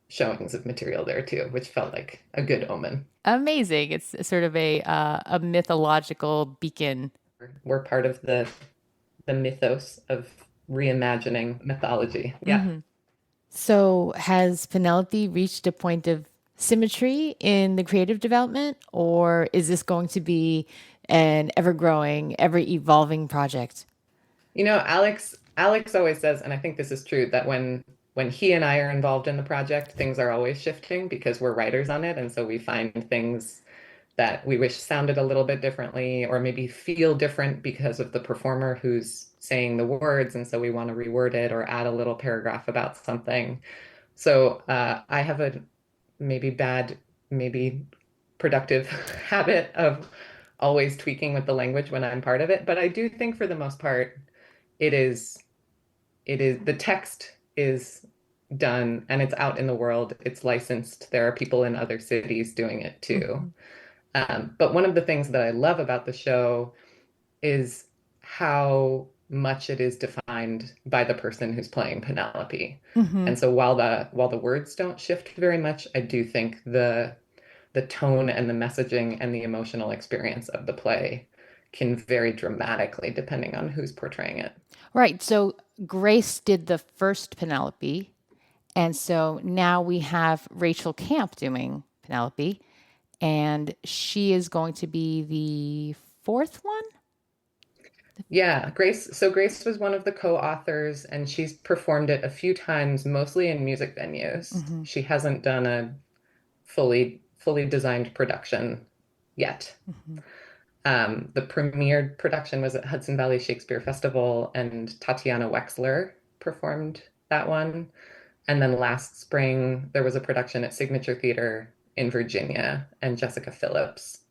showings of material there too, which felt like a good omen. Amazing. It's sort of a mythological beacon. We're part of the mythos of reimagining mythology. Yeah. So has Penelope reached a point of symmetry in the creative development, or is this going to be an ever-growing, ever-evolving project? Alex always says, and I think this is true, that when he and I are involved in the project, things are always shifting because we're writers on it, and so we find things that we wish sounded a little bit differently or maybe feel different because of the performer who's saying the words, and so we want to reword it or add a little paragraph about something. So I have a maybe bad, maybe productive habit of always tweaking with the language when I'm part of it. But I do think for the most part, it is the text is done and it's out in the world. It's licensed. There are people in other cities doing it too. But one of the things that I love about the show is how much it is defined by the person who's playing Penelope. And so while the words don't shift very much, I do think the tone and the messaging and the emotional experience of the play can vary dramatically depending on who's portraying it. Right. So Grace did the first Penelope, and so now we have Rachel Camp doing Penelope, and she is going to be the fourth one. Yeah, Grace. So Grace was one of the co-authors, and she's performed it a few times, mostly in music venues. She hasn't done a fully designed production yet. The premiered production was at Hudson Valley Shakespeare Festival, and Tatiana Wexler performed that one. And then last spring, there was a production at Signature Theater in Virginia, and Jessica Phillips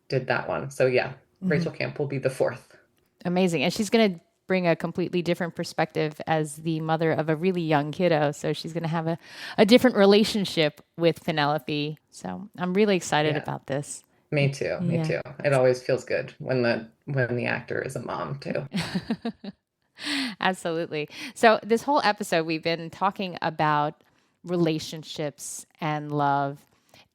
did that one. So yeah, Rachel Camp will be the fourth. Amazing. And she's going to bring a completely different perspective as the mother of a really young kiddo. So she's going to have a different relationship with Penelope. So I'm really excited about this. Me too. Me too. It always feels good when the actor is a mom too. Absolutely. So this whole episode, we've been talking about relationships and love.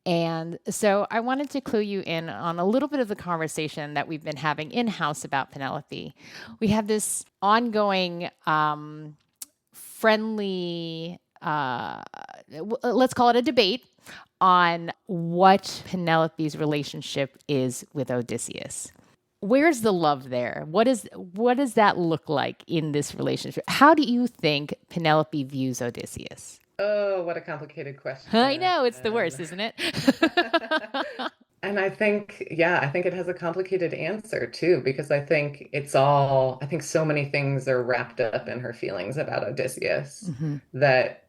And so I wanted to clue you in on a little bit of the conversation that we've been having in-house about Penelope. We have this ongoing friendly, let's call it a debate on what Penelope's relationship is with Odysseus. Where's the love there? What does that look like in this relationship? How do you think Penelope views Odysseus? Oh, what a complicated question. I know, it's the worst, isn't it? And I think it has a complicated answer too, because I think so many things are wrapped up in her feelings about Odysseus, that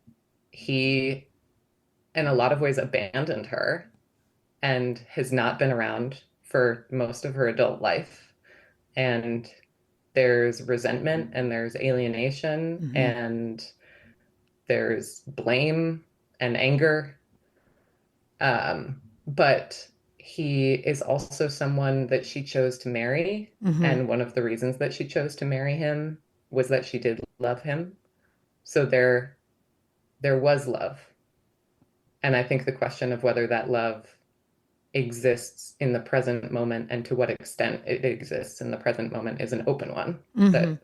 he, in a lot of ways, abandoned her and has not been around for most of her adult life. And there's resentment and there's alienation and there's blame and anger. But he is also someone that she chose to marry. And one of the reasons that she chose to marry him was that she did love him. So there was love. And I think the question of whether that love exists in the present moment and to what extent it exists in the present moment is an open one that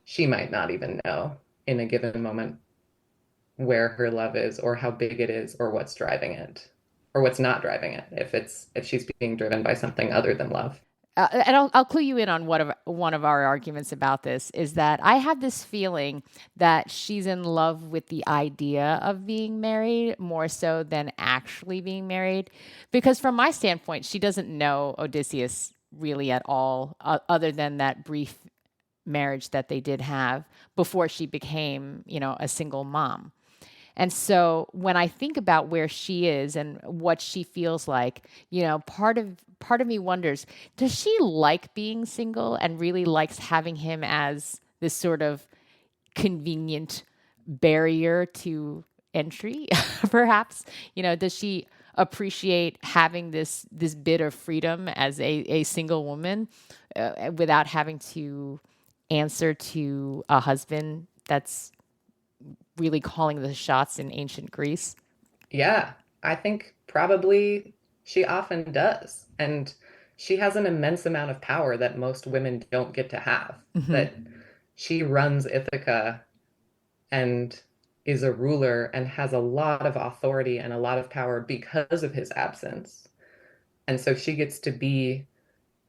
she might not even know in a given moment where her love is or how big it is or what's driving it or what's not driving it, if she's being driven by something other than love. And I'll clue you in on one of our arguments about this is that I have this feeling that she's in love with the idea of being married more so than actually being married. Because from my standpoint, she doesn't know Odysseus really at all, other than that brief marriage that they did have before she became, a single mom. And so when I think about where she is and what she feels like, part of me wonders, does she like being single and really likes having him as this sort of convenient barrier to entry, perhaps? Does she appreciate having this bit of freedom as a single woman without having to answer to a husband that's really calling the shots in ancient Greece? Yeah, I think probably she often does. And she has an immense amount of power that most women don't get to have. That she runs Ithaca and is a ruler and has a lot of authority and a lot of power because of his absence. And so she gets to be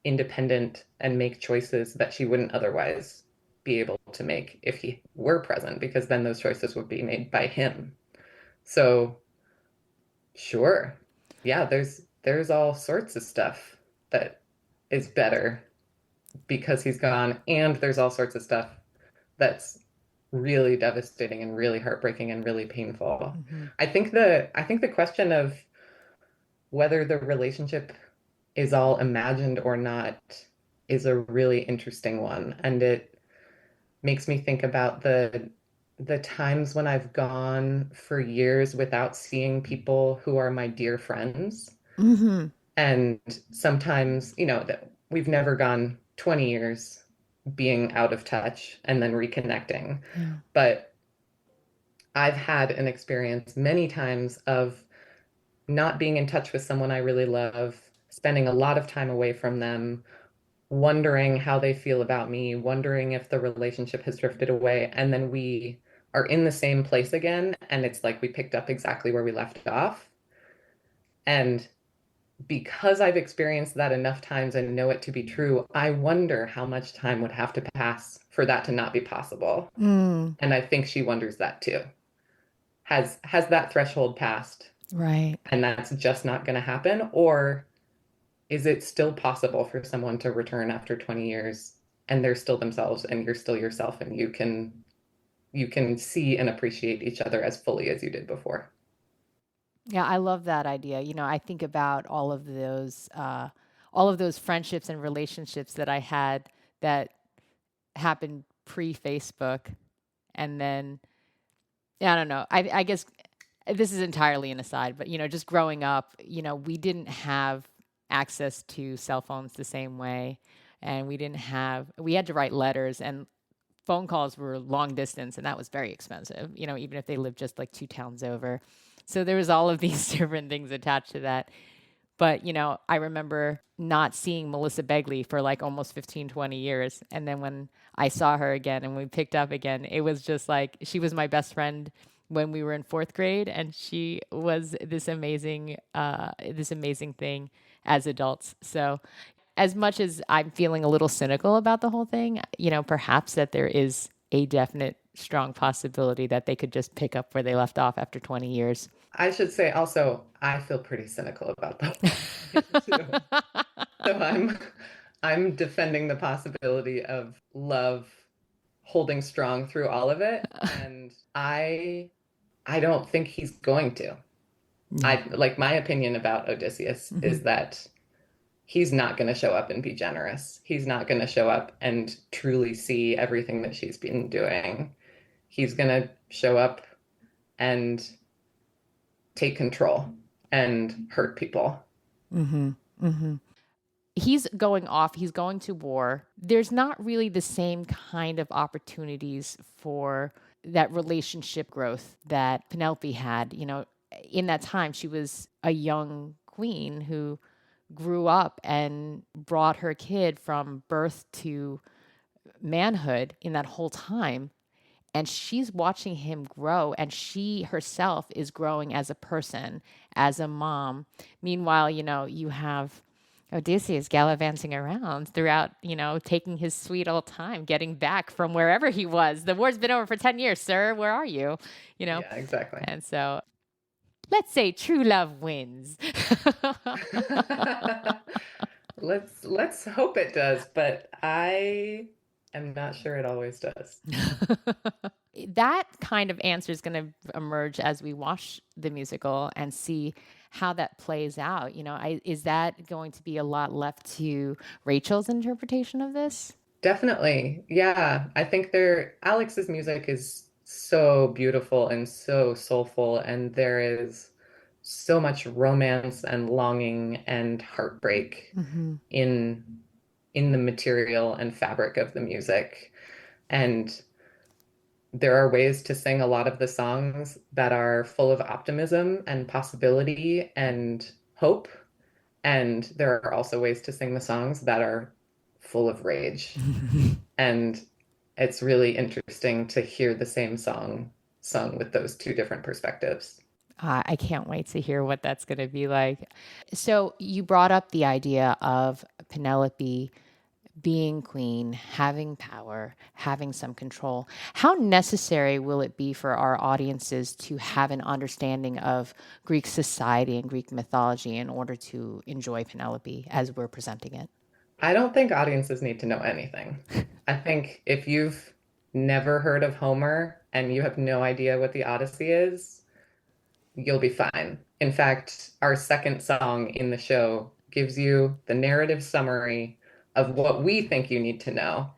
independent and make choices that she wouldn't otherwise be able to make if he were present, because then those choices would be made by him. So sure. Yeah, there's all sorts of stuff that is better because he's gone, and there's all sorts of stuff that's really devastating and really heartbreaking and really painful. I think the question of whether the relationship is all imagined or not is a really interesting one, and it makes me think about the times when I've gone for years without seeing people who are my dear friends. And sometimes, that we've never gone 20 years being out of touch and then reconnecting. But I've had an experience many times of not being in touch with someone I really love, spending a lot of time away from them, wondering how they feel about me, wondering if the relationship has drifted away. And then we are in the same place again. And it's like we picked up exactly where we left off. And because I've experienced that enough times and know it to be true, I wonder how much time would have to pass for that to not be possible. And I think she wonders that too. Has that threshold passed? Right. And that's just not going to happen? Or is it still possible for someone to return after 20 years and they're still themselves and you're still yourself and you can see and appreciate each other as fully as you did before? Yeah, I love that idea. I think about all of those friendships and relationships that I had that happened pre-Facebook, and then yeah, I don't know. I guess this is entirely an aside, but just growing up, we didn't have access to cell phones the same way, and we had to write letters, and phone calls were long distance, and that was very expensive, even if they lived just like 2 towns over. So there was all of these different things attached to that. But, I remember not seeing Melissa Begley for like almost 15, 20 years. And then when I saw her again and we picked up again, it was just like she was my best friend when we were in 4th grade. And she was this amazing thing as adults. So as much as I'm feeling a little cynical about the whole thing, perhaps that there is a definite strong possibility that they could just pick up where they left off after 20 years. I should say also, I feel pretty cynical about that too. So I'm defending the possibility of love holding strong through all of it. And I don't think he's going to. My opinion about Odysseus is that he's not going to show up and be generous. He's not going to show up and truly see everything that she's been doing. He's going to show up and take control and hurt people. He's going off. He's going to war. There's not really the same kind of opportunities for that relationship growth that Penelope had. In that time, she was a young queen who grew up and brought her kid from birth to manhood in that whole time. And she's watching him grow, and she herself is growing as a person, as a mom. Meanwhile, you have Odysseus gallivanting around throughout, taking his sweet old time, getting back from wherever he was. The war's been over for 10 years, sir. Where are you? Yeah, exactly. And so let's say true love wins. Let's hope it does, but I am not sure it always does. That kind of answer is going to emerge as we watch the musical and see how that plays out. Is that going to be a lot left to Rachel's interpretation of this? Definitely. Yeah. I think Alex's music is so beautiful and so soulful, and there is so much romance and longing and heartbreak in the material and fabric of the music. And there are ways to sing a lot of the songs that are full of optimism and possibility and hope. And there are also ways to sing the songs that are full of rage. And it's really interesting to hear the same song sung with those two different perspectives. I can't wait to hear what that's going to be like. So you brought up the idea of Penelope being queen, having power, having some control. How necessary will it be for our audiences to have an understanding of Greek society and Greek mythology in order to enjoy Penelope as we're presenting it? I don't think audiences need to know anything. I think if you've never heard of Homer and you have no idea what the Odyssey is, you'll be fine. In fact, our second song in the show gives you the narrative summary of what we think you need to know.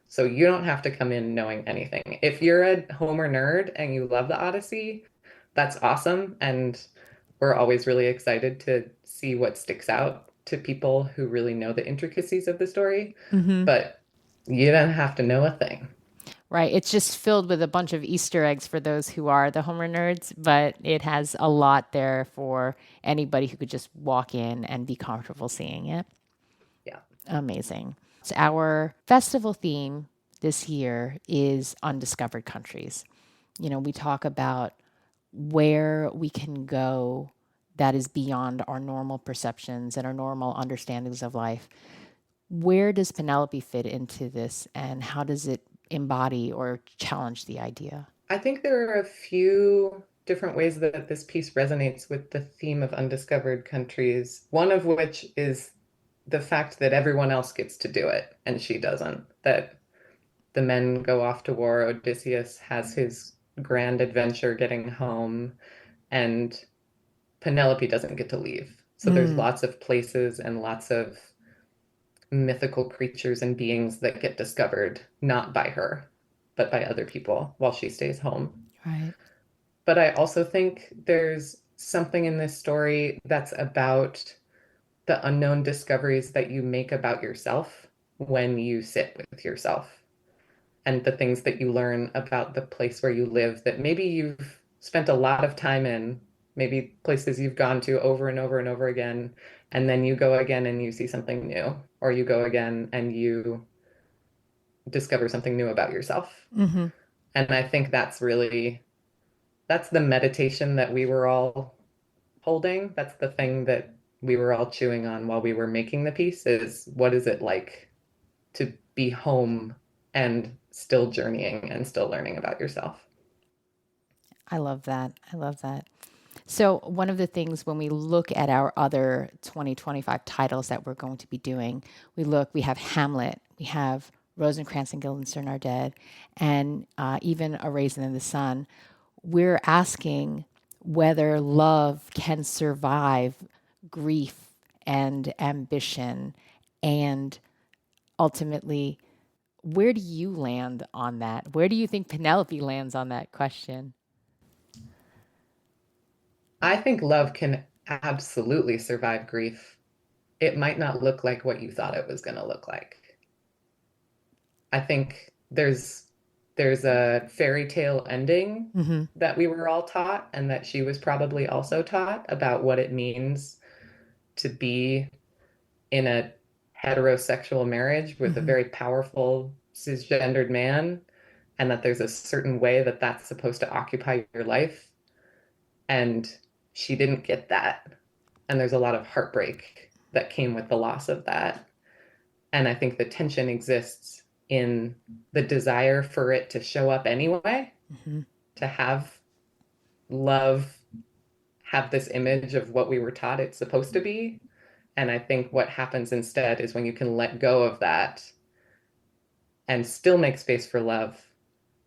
So you don't have to come in knowing anything. If you're a Homer nerd and you love the Odyssey, that's awesome. And we're always really excited to see what sticks out to people who really know the intricacies of the story. But you don't have to know a thing. Right. It's just filled with a bunch of Easter eggs for those who are the Homer nerds, but it has a lot there for anybody who could just walk in and be comfortable seeing it. Yeah. Amazing. So our festival theme this year is Undiscovered Countries. You know, we talk about where we can go that is beyond our normal perceptions and our normal understandings of life. Where does Penelope fit into this, and how does it embody or challenge the idea? I think there are a few different ways that this piece resonates with the theme of undiscovered countries, one of which is the fact that everyone else gets to do it and she doesn't, that the men go off to war, Odysseus has his grand adventure getting home, and Penelope doesn't get to leave. So there's lots of places and lots of mythical creatures and beings that get discovered, not by her, but by other people while she stays home. Right. But I also think there's something in this story that's about the unknown discoveries that you make about yourself when you sit with yourself, and the things that you learn about the place where you live that maybe you've spent a lot of time in, maybe places you've gone to over and over and over again, and then you go again and you see something new, or you go again and you discover something new about yourself. And I think that's the meditation that we were all holding. That's the thing that we were all chewing on while we were making the piece, is what is it like to be home and still journeying and still learning about yourself. I love that. I love that. So one of the things when we look at our other 2025 titles that we're going to be doing, we have Hamlet, we have Rosencrantz and Guildenstern Are Dead, and even A Raisin in the Sun. We're asking whether love can survive grief and ambition, and ultimately, where do you land on that? Where do you think Penelope lands on that question? I think love can absolutely survive grief. It might not look like what you thought it was going to look like. I think there's a fairy tale ending that we were all taught, and that she was probably also taught, about what it means to be in a heterosexual marriage with a very powerful cisgendered man, and that there's a certain way that that's supposed to occupy your life. And she didn't get that. And there's a lot of heartbreak that came with the loss of that. And I think the tension exists in the desire for it to show up anyway, to have love have this image of what we were taught it's supposed to be. And I think what happens instead is when you can let go of that and still make space for love,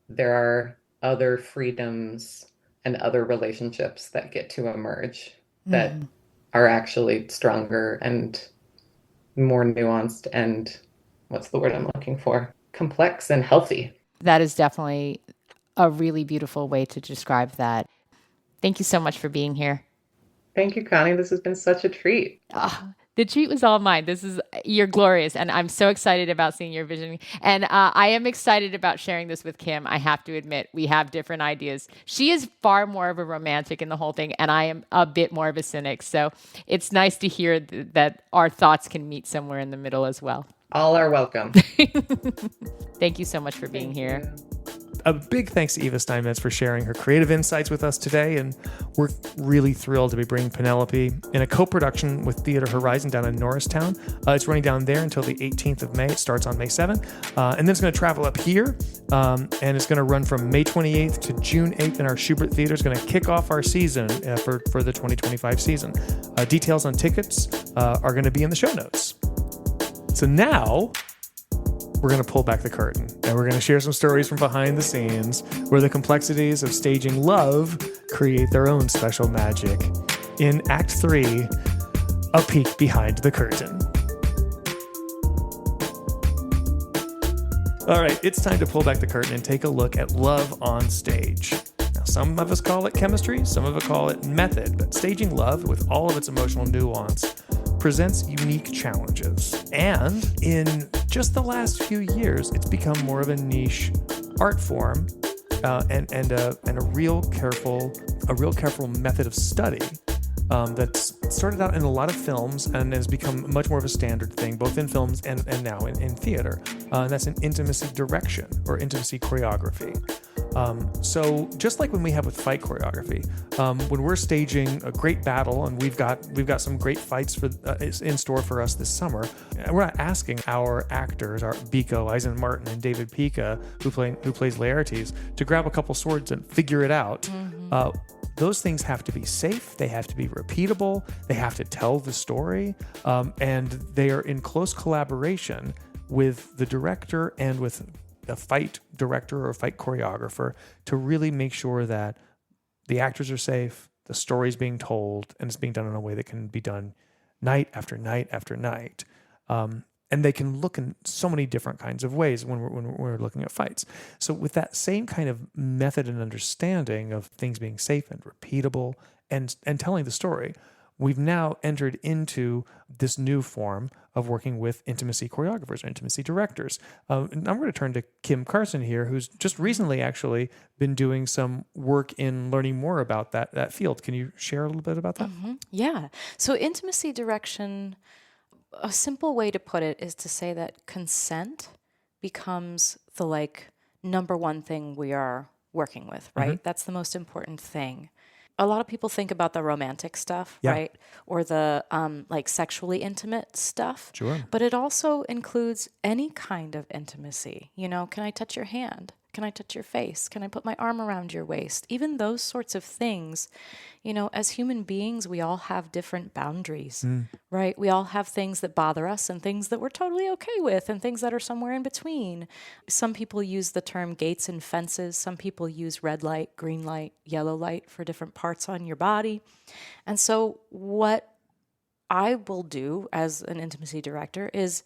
there are other freedoms and other relationships that get to emerge that are actually stronger and more nuanced and, what's the word I'm looking for? Complex and healthy. That is definitely a really beautiful way to describe that. Thank you so much for being here. Thank you, Connie. This has been such a treat. The treat was all mine. You're glorious. And I'm so excited about seeing your vision. And I am excited about sharing this with Kim. I have to admit, we have different ideas. She is far more of a romantic in the whole thing, and I am a bit more of a cynic. So it's nice to hear that our thoughts can meet somewhere in the middle as well. All are welcome. Thank you so much for being here. A big thanks to Eva Steinmetz for sharing her creative insights with us today, and we're really thrilled to be bringing Penelope in a co-production with Theater Horizon down in Norristown. It's running down there until the 18th of May. It starts on May 7th, and then it's going to travel up here, and it's going to run from May 28th to June 8th in our Schubert Theater. It's going to kick off our season for the 2025 season. Details on tickets are going to be in the show notes. So now we're going to pull back the curtain and we're going to share some stories from behind the scenes where the complexities of staging love create their own special magic. In Act 3, a peek behind the curtain. All right, it's time to pull back the curtain and take a look at love on stage. Now, some of us call it chemistry, some of us call it method, but staging love with all of its emotional nuance presents unique challenges. And in just the last few years, it's become more of a niche art form and a real careful method of study that's started out in a lot of films and has become much more of a standard thing, both in films and now in theater. And that's an intimacy direction or intimacy choreography. So just like when we have with fight choreography, when we're staging a great battle and we've got some great fights in store for us this summer, we're not asking our actors, our Biko, Eisen Martin, and David Pica, who plays Laertes, to grab a couple swords and figure it out. Mm-hmm. Those things have to be safe. They have to be repeatable. They have to tell the story, and they are in close collaboration with the director and with a fight director or fight choreographer to really make sure that the actors are safe, the story's being told, and it's being done in a way that can be done night after night after night. And they can look in so many different kinds of ways when we're looking at fights. So with that same kind of method and understanding of things being safe and repeatable and telling the story, we've now entered into this new form of working with intimacy choreographers or intimacy directors. And I'm going to turn to Kim Carson here, who's just recently actually been doing some work in learning more about that field. Can you share a little bit about that? Mm-hmm. Yeah. So intimacy direction, a simple way to put it is to say that consent becomes the number one thing we are working with, right? Mm-hmm. That's the most important thing. A lot of people think about the romantic stuff, right? Or the sexually intimate stuff. Sure. But it also includes any kind of intimacy. You know, can I touch your hand? Can I touch your face? Can I put my arm around your waist? Even those sorts of things. You know, as human beings, we all have different boundaries, right? We all have things that bother us and things that we're totally okay with and things that are somewhere in between. Some people use the term gates and fences. Some people use red light, green light, yellow light for different parts on your body. And so what I will do as an intimacy director is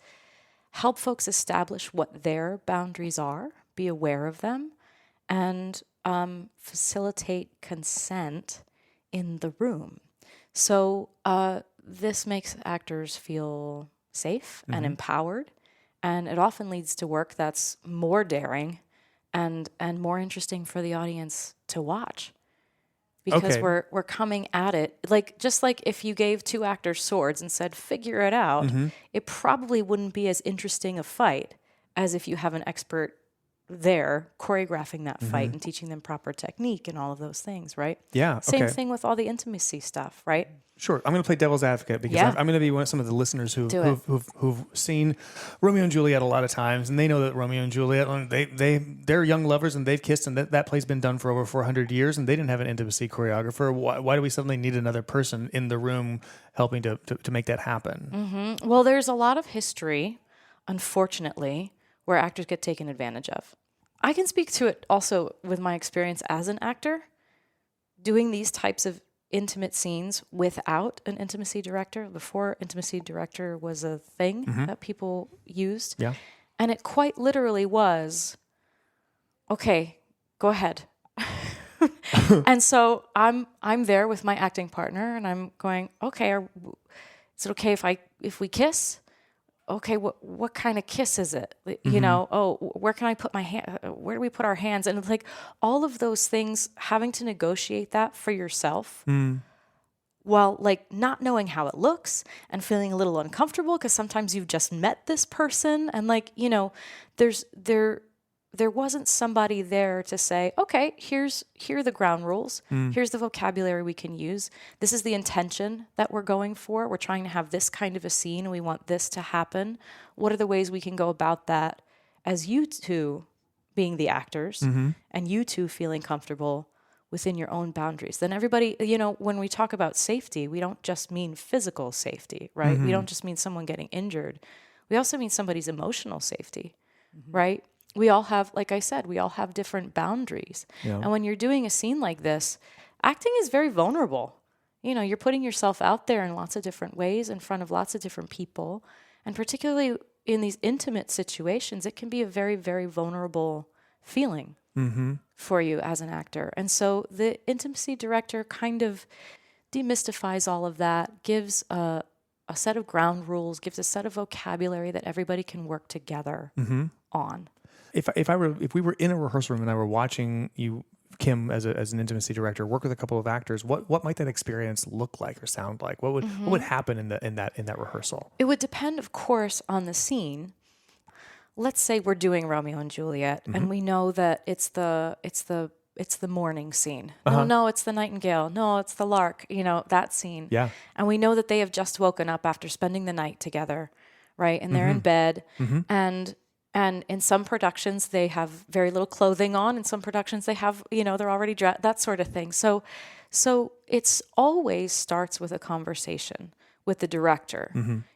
help folks establish what their boundaries are, be aware of them, and facilitate consent in the room. So this makes actors feel safe and empowered, and it often leads to work that's more daring and more interesting for the audience to watch. Because we're coming at it just like if you gave two actors swords and said figure it out, it probably wouldn't be as interesting a fight as if you have an expert there choreographing that fight and teaching them proper technique and all of those things, right? Yeah. Same thing with all the intimacy stuff, right? Sure. I'm going to play devil's advocate because I'm going to be one of some of the listeners who've seen Romeo and Juliet a lot of times, and they know that Romeo and Juliet, they're young lovers and they've kissed, and that play's been done for over 400 years, and they didn't have an intimacy choreographer. Why do we suddenly need another person in the room helping to make that happen? Mm-hmm. Well, there's a lot of history, unfortunately, where actors get taken advantage of. I can speak to it also with my experience as an actor, doing these types of intimate scenes without an intimacy director, before intimacy director was a thing that people used. Yeah. And it quite literally was, okay, go ahead. And so I'm there with my acting partner and I'm going, okay, Is it okay if we kiss? Okay, what kind of kiss is it? You know, where can I put my hand? Where do we put our hands? And like all of those things, having to negotiate that for yourself, while like not knowing how it looks and feeling a little uncomfortable because sometimes you've just met this person and like, you know, there wasn't somebody there to say, okay, here are the ground rules. Here's the vocabulary we can use. This is the intention that we're going for. We're trying to have this kind of a scene and we want this to happen. What are the ways we can go about that as you two being the actors and you two feeling comfortable within your own boundaries? Then everybody, you know, when we talk about safety, we don't just mean physical safety, right? We don't just mean someone getting injured. We also mean somebody's emotional safety, right? We all have, like I said, we all have different boundaries. Yeah. And when you're doing a scene like this, acting is very vulnerable. You know, you're putting yourself out there in lots of different ways in front of lots of different people. And particularly in these intimate situations, it can be a very, very vulnerable feeling for you as an actor. And so the intimacy director kind of demystifies all of that, gives a set of ground rules, gives a set of vocabulary that everybody can work together on. If we were in a rehearsal room and I were watching you, Kim, as an intimacy director, work with a couple of actors, what might that experience look like or sound like? What would happen in that rehearsal? It would depend, of course, on the scene. Let's say we're doing Romeo and Juliet, and we know that it's the morning scene. No, it's the nightingale. No, it's the lark. You know, that scene. Yeah. And we know that they have just woken up after spending the night together, right? And they're in bed, and in some productions, they have very little clothing on. In some productions, they have, you know, they're already dressed, that sort of thing. So it's always starts with a conversation with the director.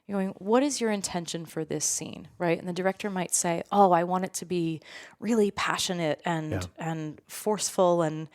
You're going, what is your intention for this scene, right? And the director might say, oh, I want it to be really passionate and forceful and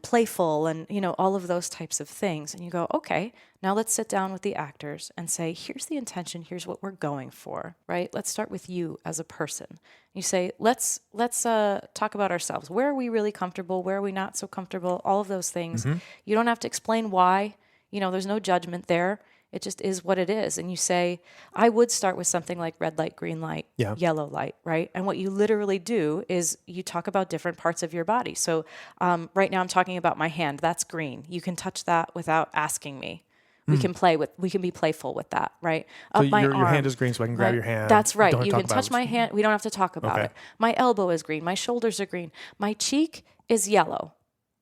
playful and, you know, all of those types of things. And you go, okay, now let's sit down with the actors and say, here's the intention, here's what we're going for, right? Let's start with you as a person. You say, let's talk about ourselves. Where are we really comfortable? Where are we not so comfortable? All of those things. You don't have to explain why. You know, there's no judgment there. It just is what it is. And you say, I would start with something like red light, green light, yellow light, right? And what you literally do is you talk about different parts of your body. So right now I'm talking about my hand. That's green. You can touch that without asking me. We can be playful with that, right? So your hand is green, so I can grab your hand. That's right. You can touch my hand. We don't have to talk about it. My elbow is green. My shoulders are green. My cheek is yellow.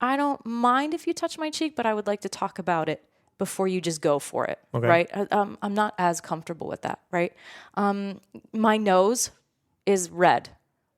I don't mind if you touch my cheek, but I would like to talk about it before you just go for it, right? I'm not as comfortable with that, right? My nose is red.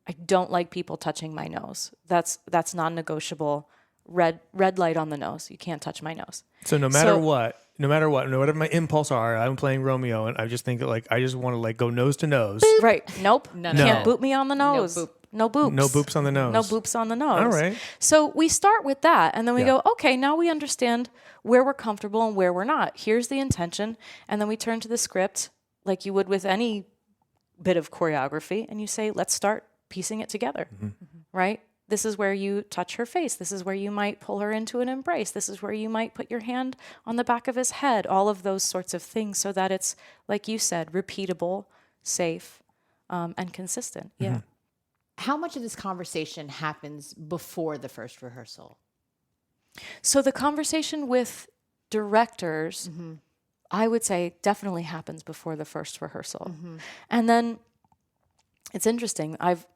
I don't like people touching my nose. That's non-negotiable. Red light on the nose. You can't touch my nose. So no matter whatever my impulse are, I'm playing Romeo, and I just think that like I just want to like go nose to nose. Right? Nope. No. Can't boop me on the nose. No boops. No boops on the nose. No boops on the nose. All right. So we start with that, and then we go, okay, now we understand where we're comfortable and where we're not. Here's the intention, and then we turn to the script like you would with any bit of choreography, and you say, let's start piecing it together, right? This is where you touch her face. This is where you might pull her into an embrace. This is where you might put your hand on the back of his head, all of those sorts of things so that it's, like you said, repeatable, safe, and consistent. Yeah. How much of this conversation happens before the first rehearsal? So the conversation with directors, I would say definitely happens before the first rehearsal. And then it's interesting. I've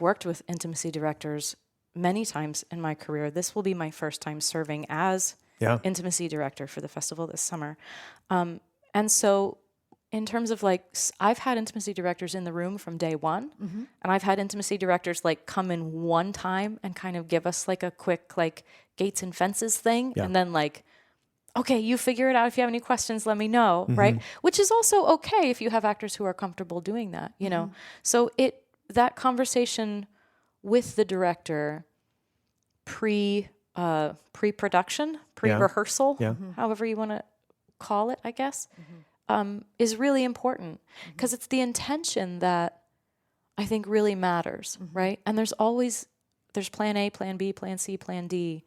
worked with intimacy directors many times in my career. This will be my first time serving as intimacy director for the festival this summer. And so in terms of like, I've had intimacy directors in the room from day one, and I've had intimacy directors like come in one time and kind of give us like a quick like gates and fences thing, and then like, okay, you figure it out. If you have any questions, let me know, right? Which is also okay if you have actors who are comfortable doing that, you know. So that conversation with the director pre-production, pre-rehearsal, however you want to call it, I guess. Is really important because it's the intention that I think really matters, right? And there's plan A, plan B, plan C, plan D.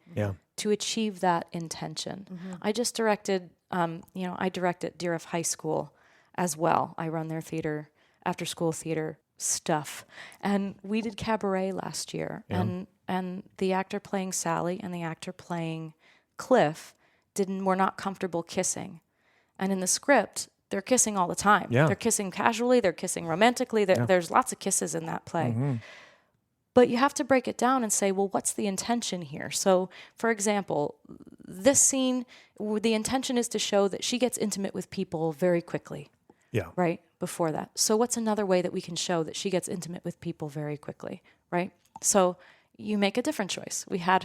to achieve that intention. I just directed, I direct at Deer High School as well. I run their theater, after school theater stuff. And we did cabaret last year. Yeah. And the actor playing Sally and the actor playing Cliff were not comfortable kissing. And in the script, they're kissing all the time. Yeah. They're kissing casually, they're kissing romantically. There's lots of kisses in that play. But you have to break it down and say, well, what's the intention here? So, for example, this scene, the intention is to show that she gets intimate with people very quickly. Yeah. Right? Before that. So what's another way that we can show that she gets intimate with people very quickly? Right? So you make a different choice. We had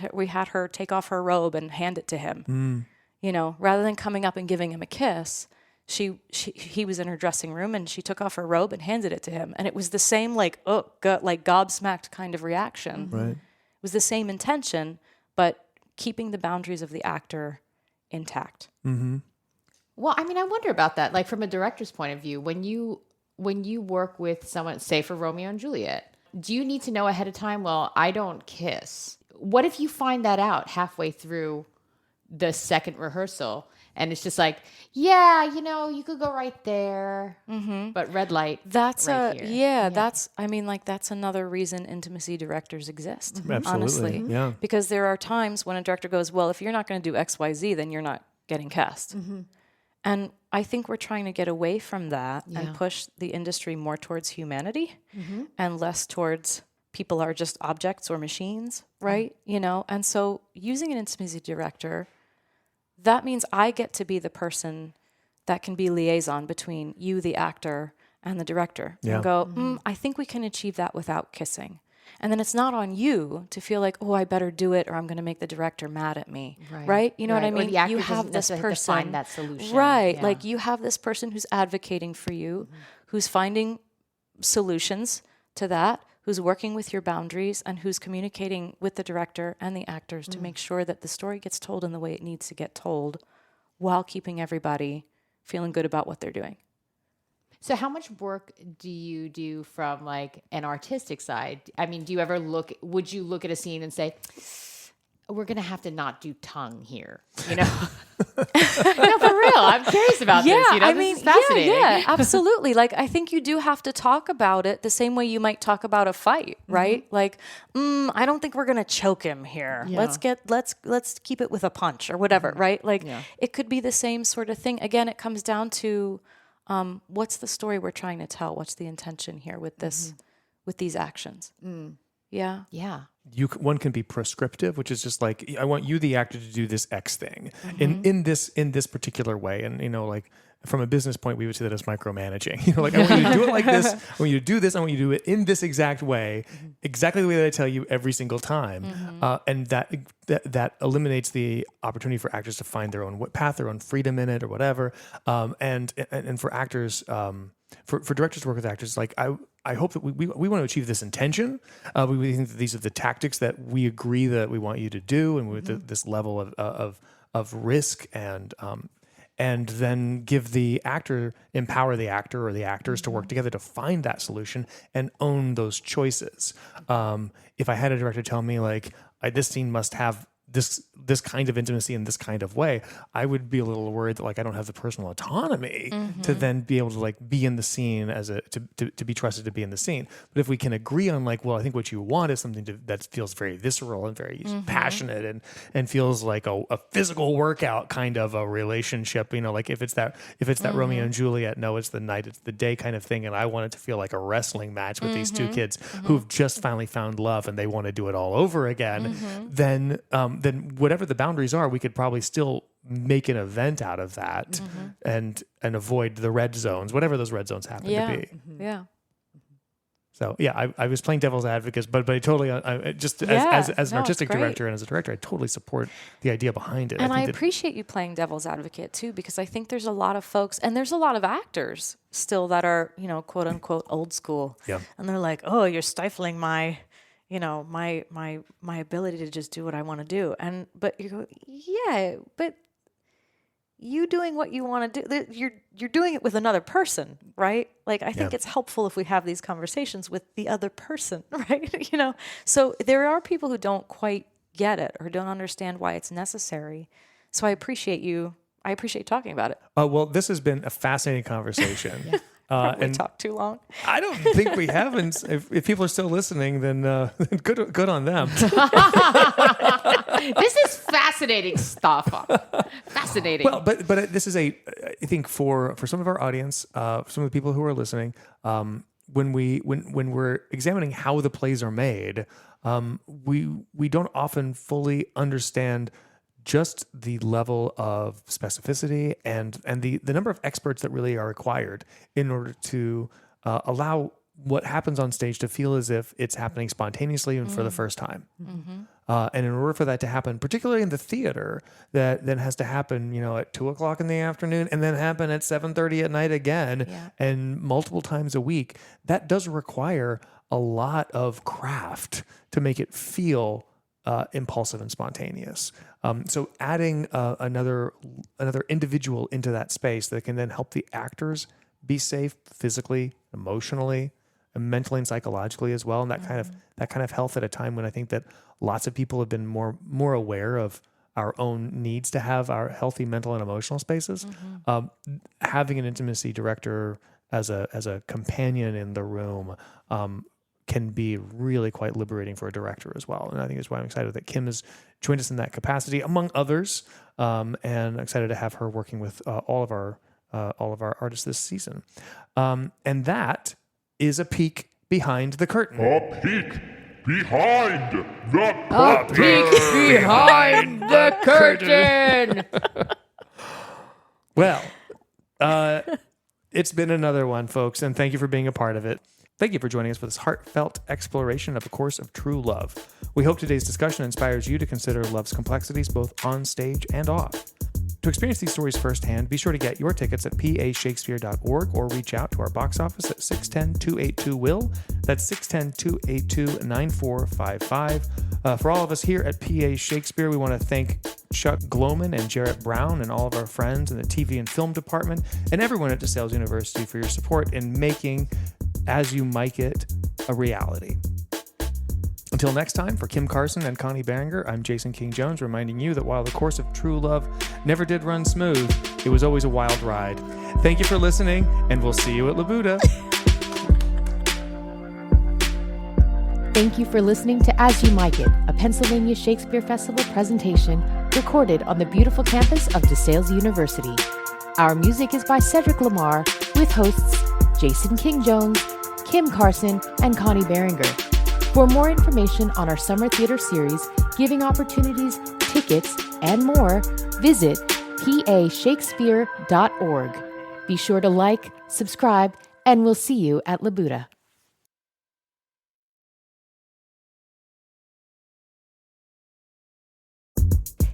her take off her robe and hand it to him. Rather than coming up and giving him a kiss, he was in her dressing room and she took off her robe and handed it to him. And it was the same gobsmacked kind of reaction. Right. It was the same intention, but keeping the boundaries of the actor intact. Well, I mean, I wonder about that. Like from a director's point of view, when you work with someone, say for Romeo and Juliet, do you need to know ahead of time, well, I don't kiss? What if you find that out halfway through the second rehearsal and it's just like, yeah, you could go right there, but red light. That's right here. that's another reason intimacy directors exist. Absolutely. Honestly. Yeah. Because there are times when a director goes, well, if you're not going to do X, Y, Z, then you're not getting cast. And I think we're trying to get away from that and push the industry more towards humanity and less towards people are just objects or machines, right? And so using an intimacy director, that means I get to be the person that can be liaison between you, the actor, and the director. Yeah. And go, I think we can achieve that without kissing. And then it's not on you to feel like, oh, I better do it or I'm going to make the director mad at me. Right? You know what I mean? Or the actor you have this doesn't person. find that solution. Right. Yeah. Like you have this person who's advocating for you, who's finding solutions to that, who's working with your boundaries, and who's communicating with the director and the actors to make sure that the story gets told in the way it needs to get told while keeping everybody feeling good about what they're doing. So how much work do you do from like an artistic side? I mean, would you look at a scene and say, we're going to have to not do tongue here, No, for real. I'm curious about this. This is fascinating. Yeah, absolutely. Like, I think you do have to talk about it the same way you might talk about a fight, right? Like, I don't think we're going to choke him here. Yeah. Let's keep it with a punch or whatever, right? Like, it could be the same sort of thing. Again, it comes down to what's the story we're trying to tell? What's the intention here with this, with these actions? Yeah. Yeah. One can be prescriptive, which is just like, I want you, the actor, to do this X thing in this particular way. And, like from a business point, we would say that as micromanaging. Like, I want you to do it like this. I want you to do this. I want you to do it in this exact way, exactly the way that I tell you every single time. And that eliminates the opportunity for actors to find their own path, their own freedom in it or whatever. And for actors, for directors to work with actors, like I hope that we want to achieve this intention. We think that these are the tactics that we agree that we want you to do, and with this level of risk, and then empower the actor or the actors to work together to find that solution and own those choices. If I had a director tell me like, this scene must have this kind of intimacy in this kind of way, I would be a little worried that like I don't have the personal autonomy to then be able to like be in the scene to be trusted to be in the scene. But if we can agree on like, well, I think what you want is something that feels very visceral and very passionate and feels like a physical workout kind of a relationship, like if it's that Romeo and Juliet, no, it's the night, it's the day kind of thing, and I want it to feel like a wrestling match with these two kids who've just finally found love and they want to do it all over again, then whatever the boundaries are, we could probably still make an event out of that and avoid the red zones, whatever those red zones happen to be. Yeah. So I was playing devil's advocate, but I totally as an artistic director and as a director, I totally support the idea behind it. And I appreciate you playing devil's advocate too, because I think there's a lot of folks and there's a lot of actors still that are, quote unquote old school. Yeah. And they're like, oh, you're stifling my ability to just do what I want to do. But you go, yeah, but you doing what you want to do, you're doing it with another person, right? Like, I think it's helpful if we have these conversations with the other person, right? So there are people who don't quite get it or don't understand why it's necessary. So I appreciate talking about it. Well, this has been a fascinating conversation. We And talked too long. I don't think we haven't. If people are still listening, then good on them. This is fascinating stuff. Fascinating. Well, but this is I think for some of our audience, some of the people who are listening, when we're examining how the plays are made, we don't often fully understand just the level of specificity and the number of experts that really are required in order to allow what happens on stage to feel as if it's happening spontaneously and for the first time. And in order for that to happen, particularly in the theater, that then has to happen, at 2:00 in the afternoon and then happen at 7:30 at night again and multiple times a week, that does require a lot of craft to make it feel impulsive and spontaneous. So adding another individual into that space that can then help the actors be safe physically, emotionally, and mentally and psychologically as well, and that kind of health at a time when I think that lots of people have been more aware of our own needs to have our healthy mental and emotional spaces. Having an intimacy director as a companion in the room can be really quite liberating for a director as well. And I think that's why I'm excited that Kim has joined us in that capacity, among others. And I'm excited to have her working with all of our artists this season. And that is a peek behind the curtain. A peek behind the A peek behind the curtain. Well, it's been another one, folks, and thank you for being a part of it. Thank you for joining us for this heartfelt exploration of the course of true love. We hope today's discussion inspires you to consider love's complexities both on stage and off. To experience these stories firsthand, be sure to get your tickets at pashakespeare.org or reach out to our box office at 610-282-WILL. That's 610-282-9455. For all of us here at PA Shakespeare, we want to thank Chuck Gloman and Jarret Brown and all of our friends in the TV and film department and everyone at DeSales University for your support in making As You Mic It a reality. Until next time, for Kim Carson and Connie Behringer, I'm Jason King-Jones, reminding you that while the course of true love never did run smooth, it was always a wild ride. Thank you for listening, and we'll see you at Labuda. Thank you for listening to As You Mic It, a Pennsylvania Shakespeare Festival presentation recorded on the beautiful campus of DeSales University. Our music is by Cedric Lamar, with hosts Jason King-Jones, Kim Carson, and Connie Behringer. For more information on our summer theater series, giving opportunities, tickets, and more, visit pashakespeare.org. Be sure to like, subscribe, and we'll see you at Labuda.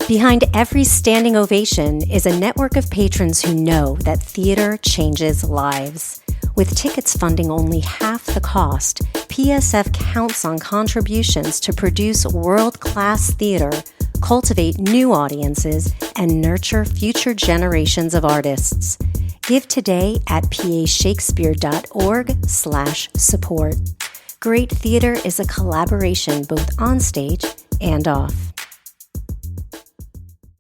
Behind every standing ovation is a network of patrons who know that theater changes lives. With tickets funding only half the cost, PSF counts on contributions to produce world-class theater, cultivate new audiences, and nurture future generations of artists. Give today at pashakespeare.org/support. Great theater is a collaboration both on stage and off.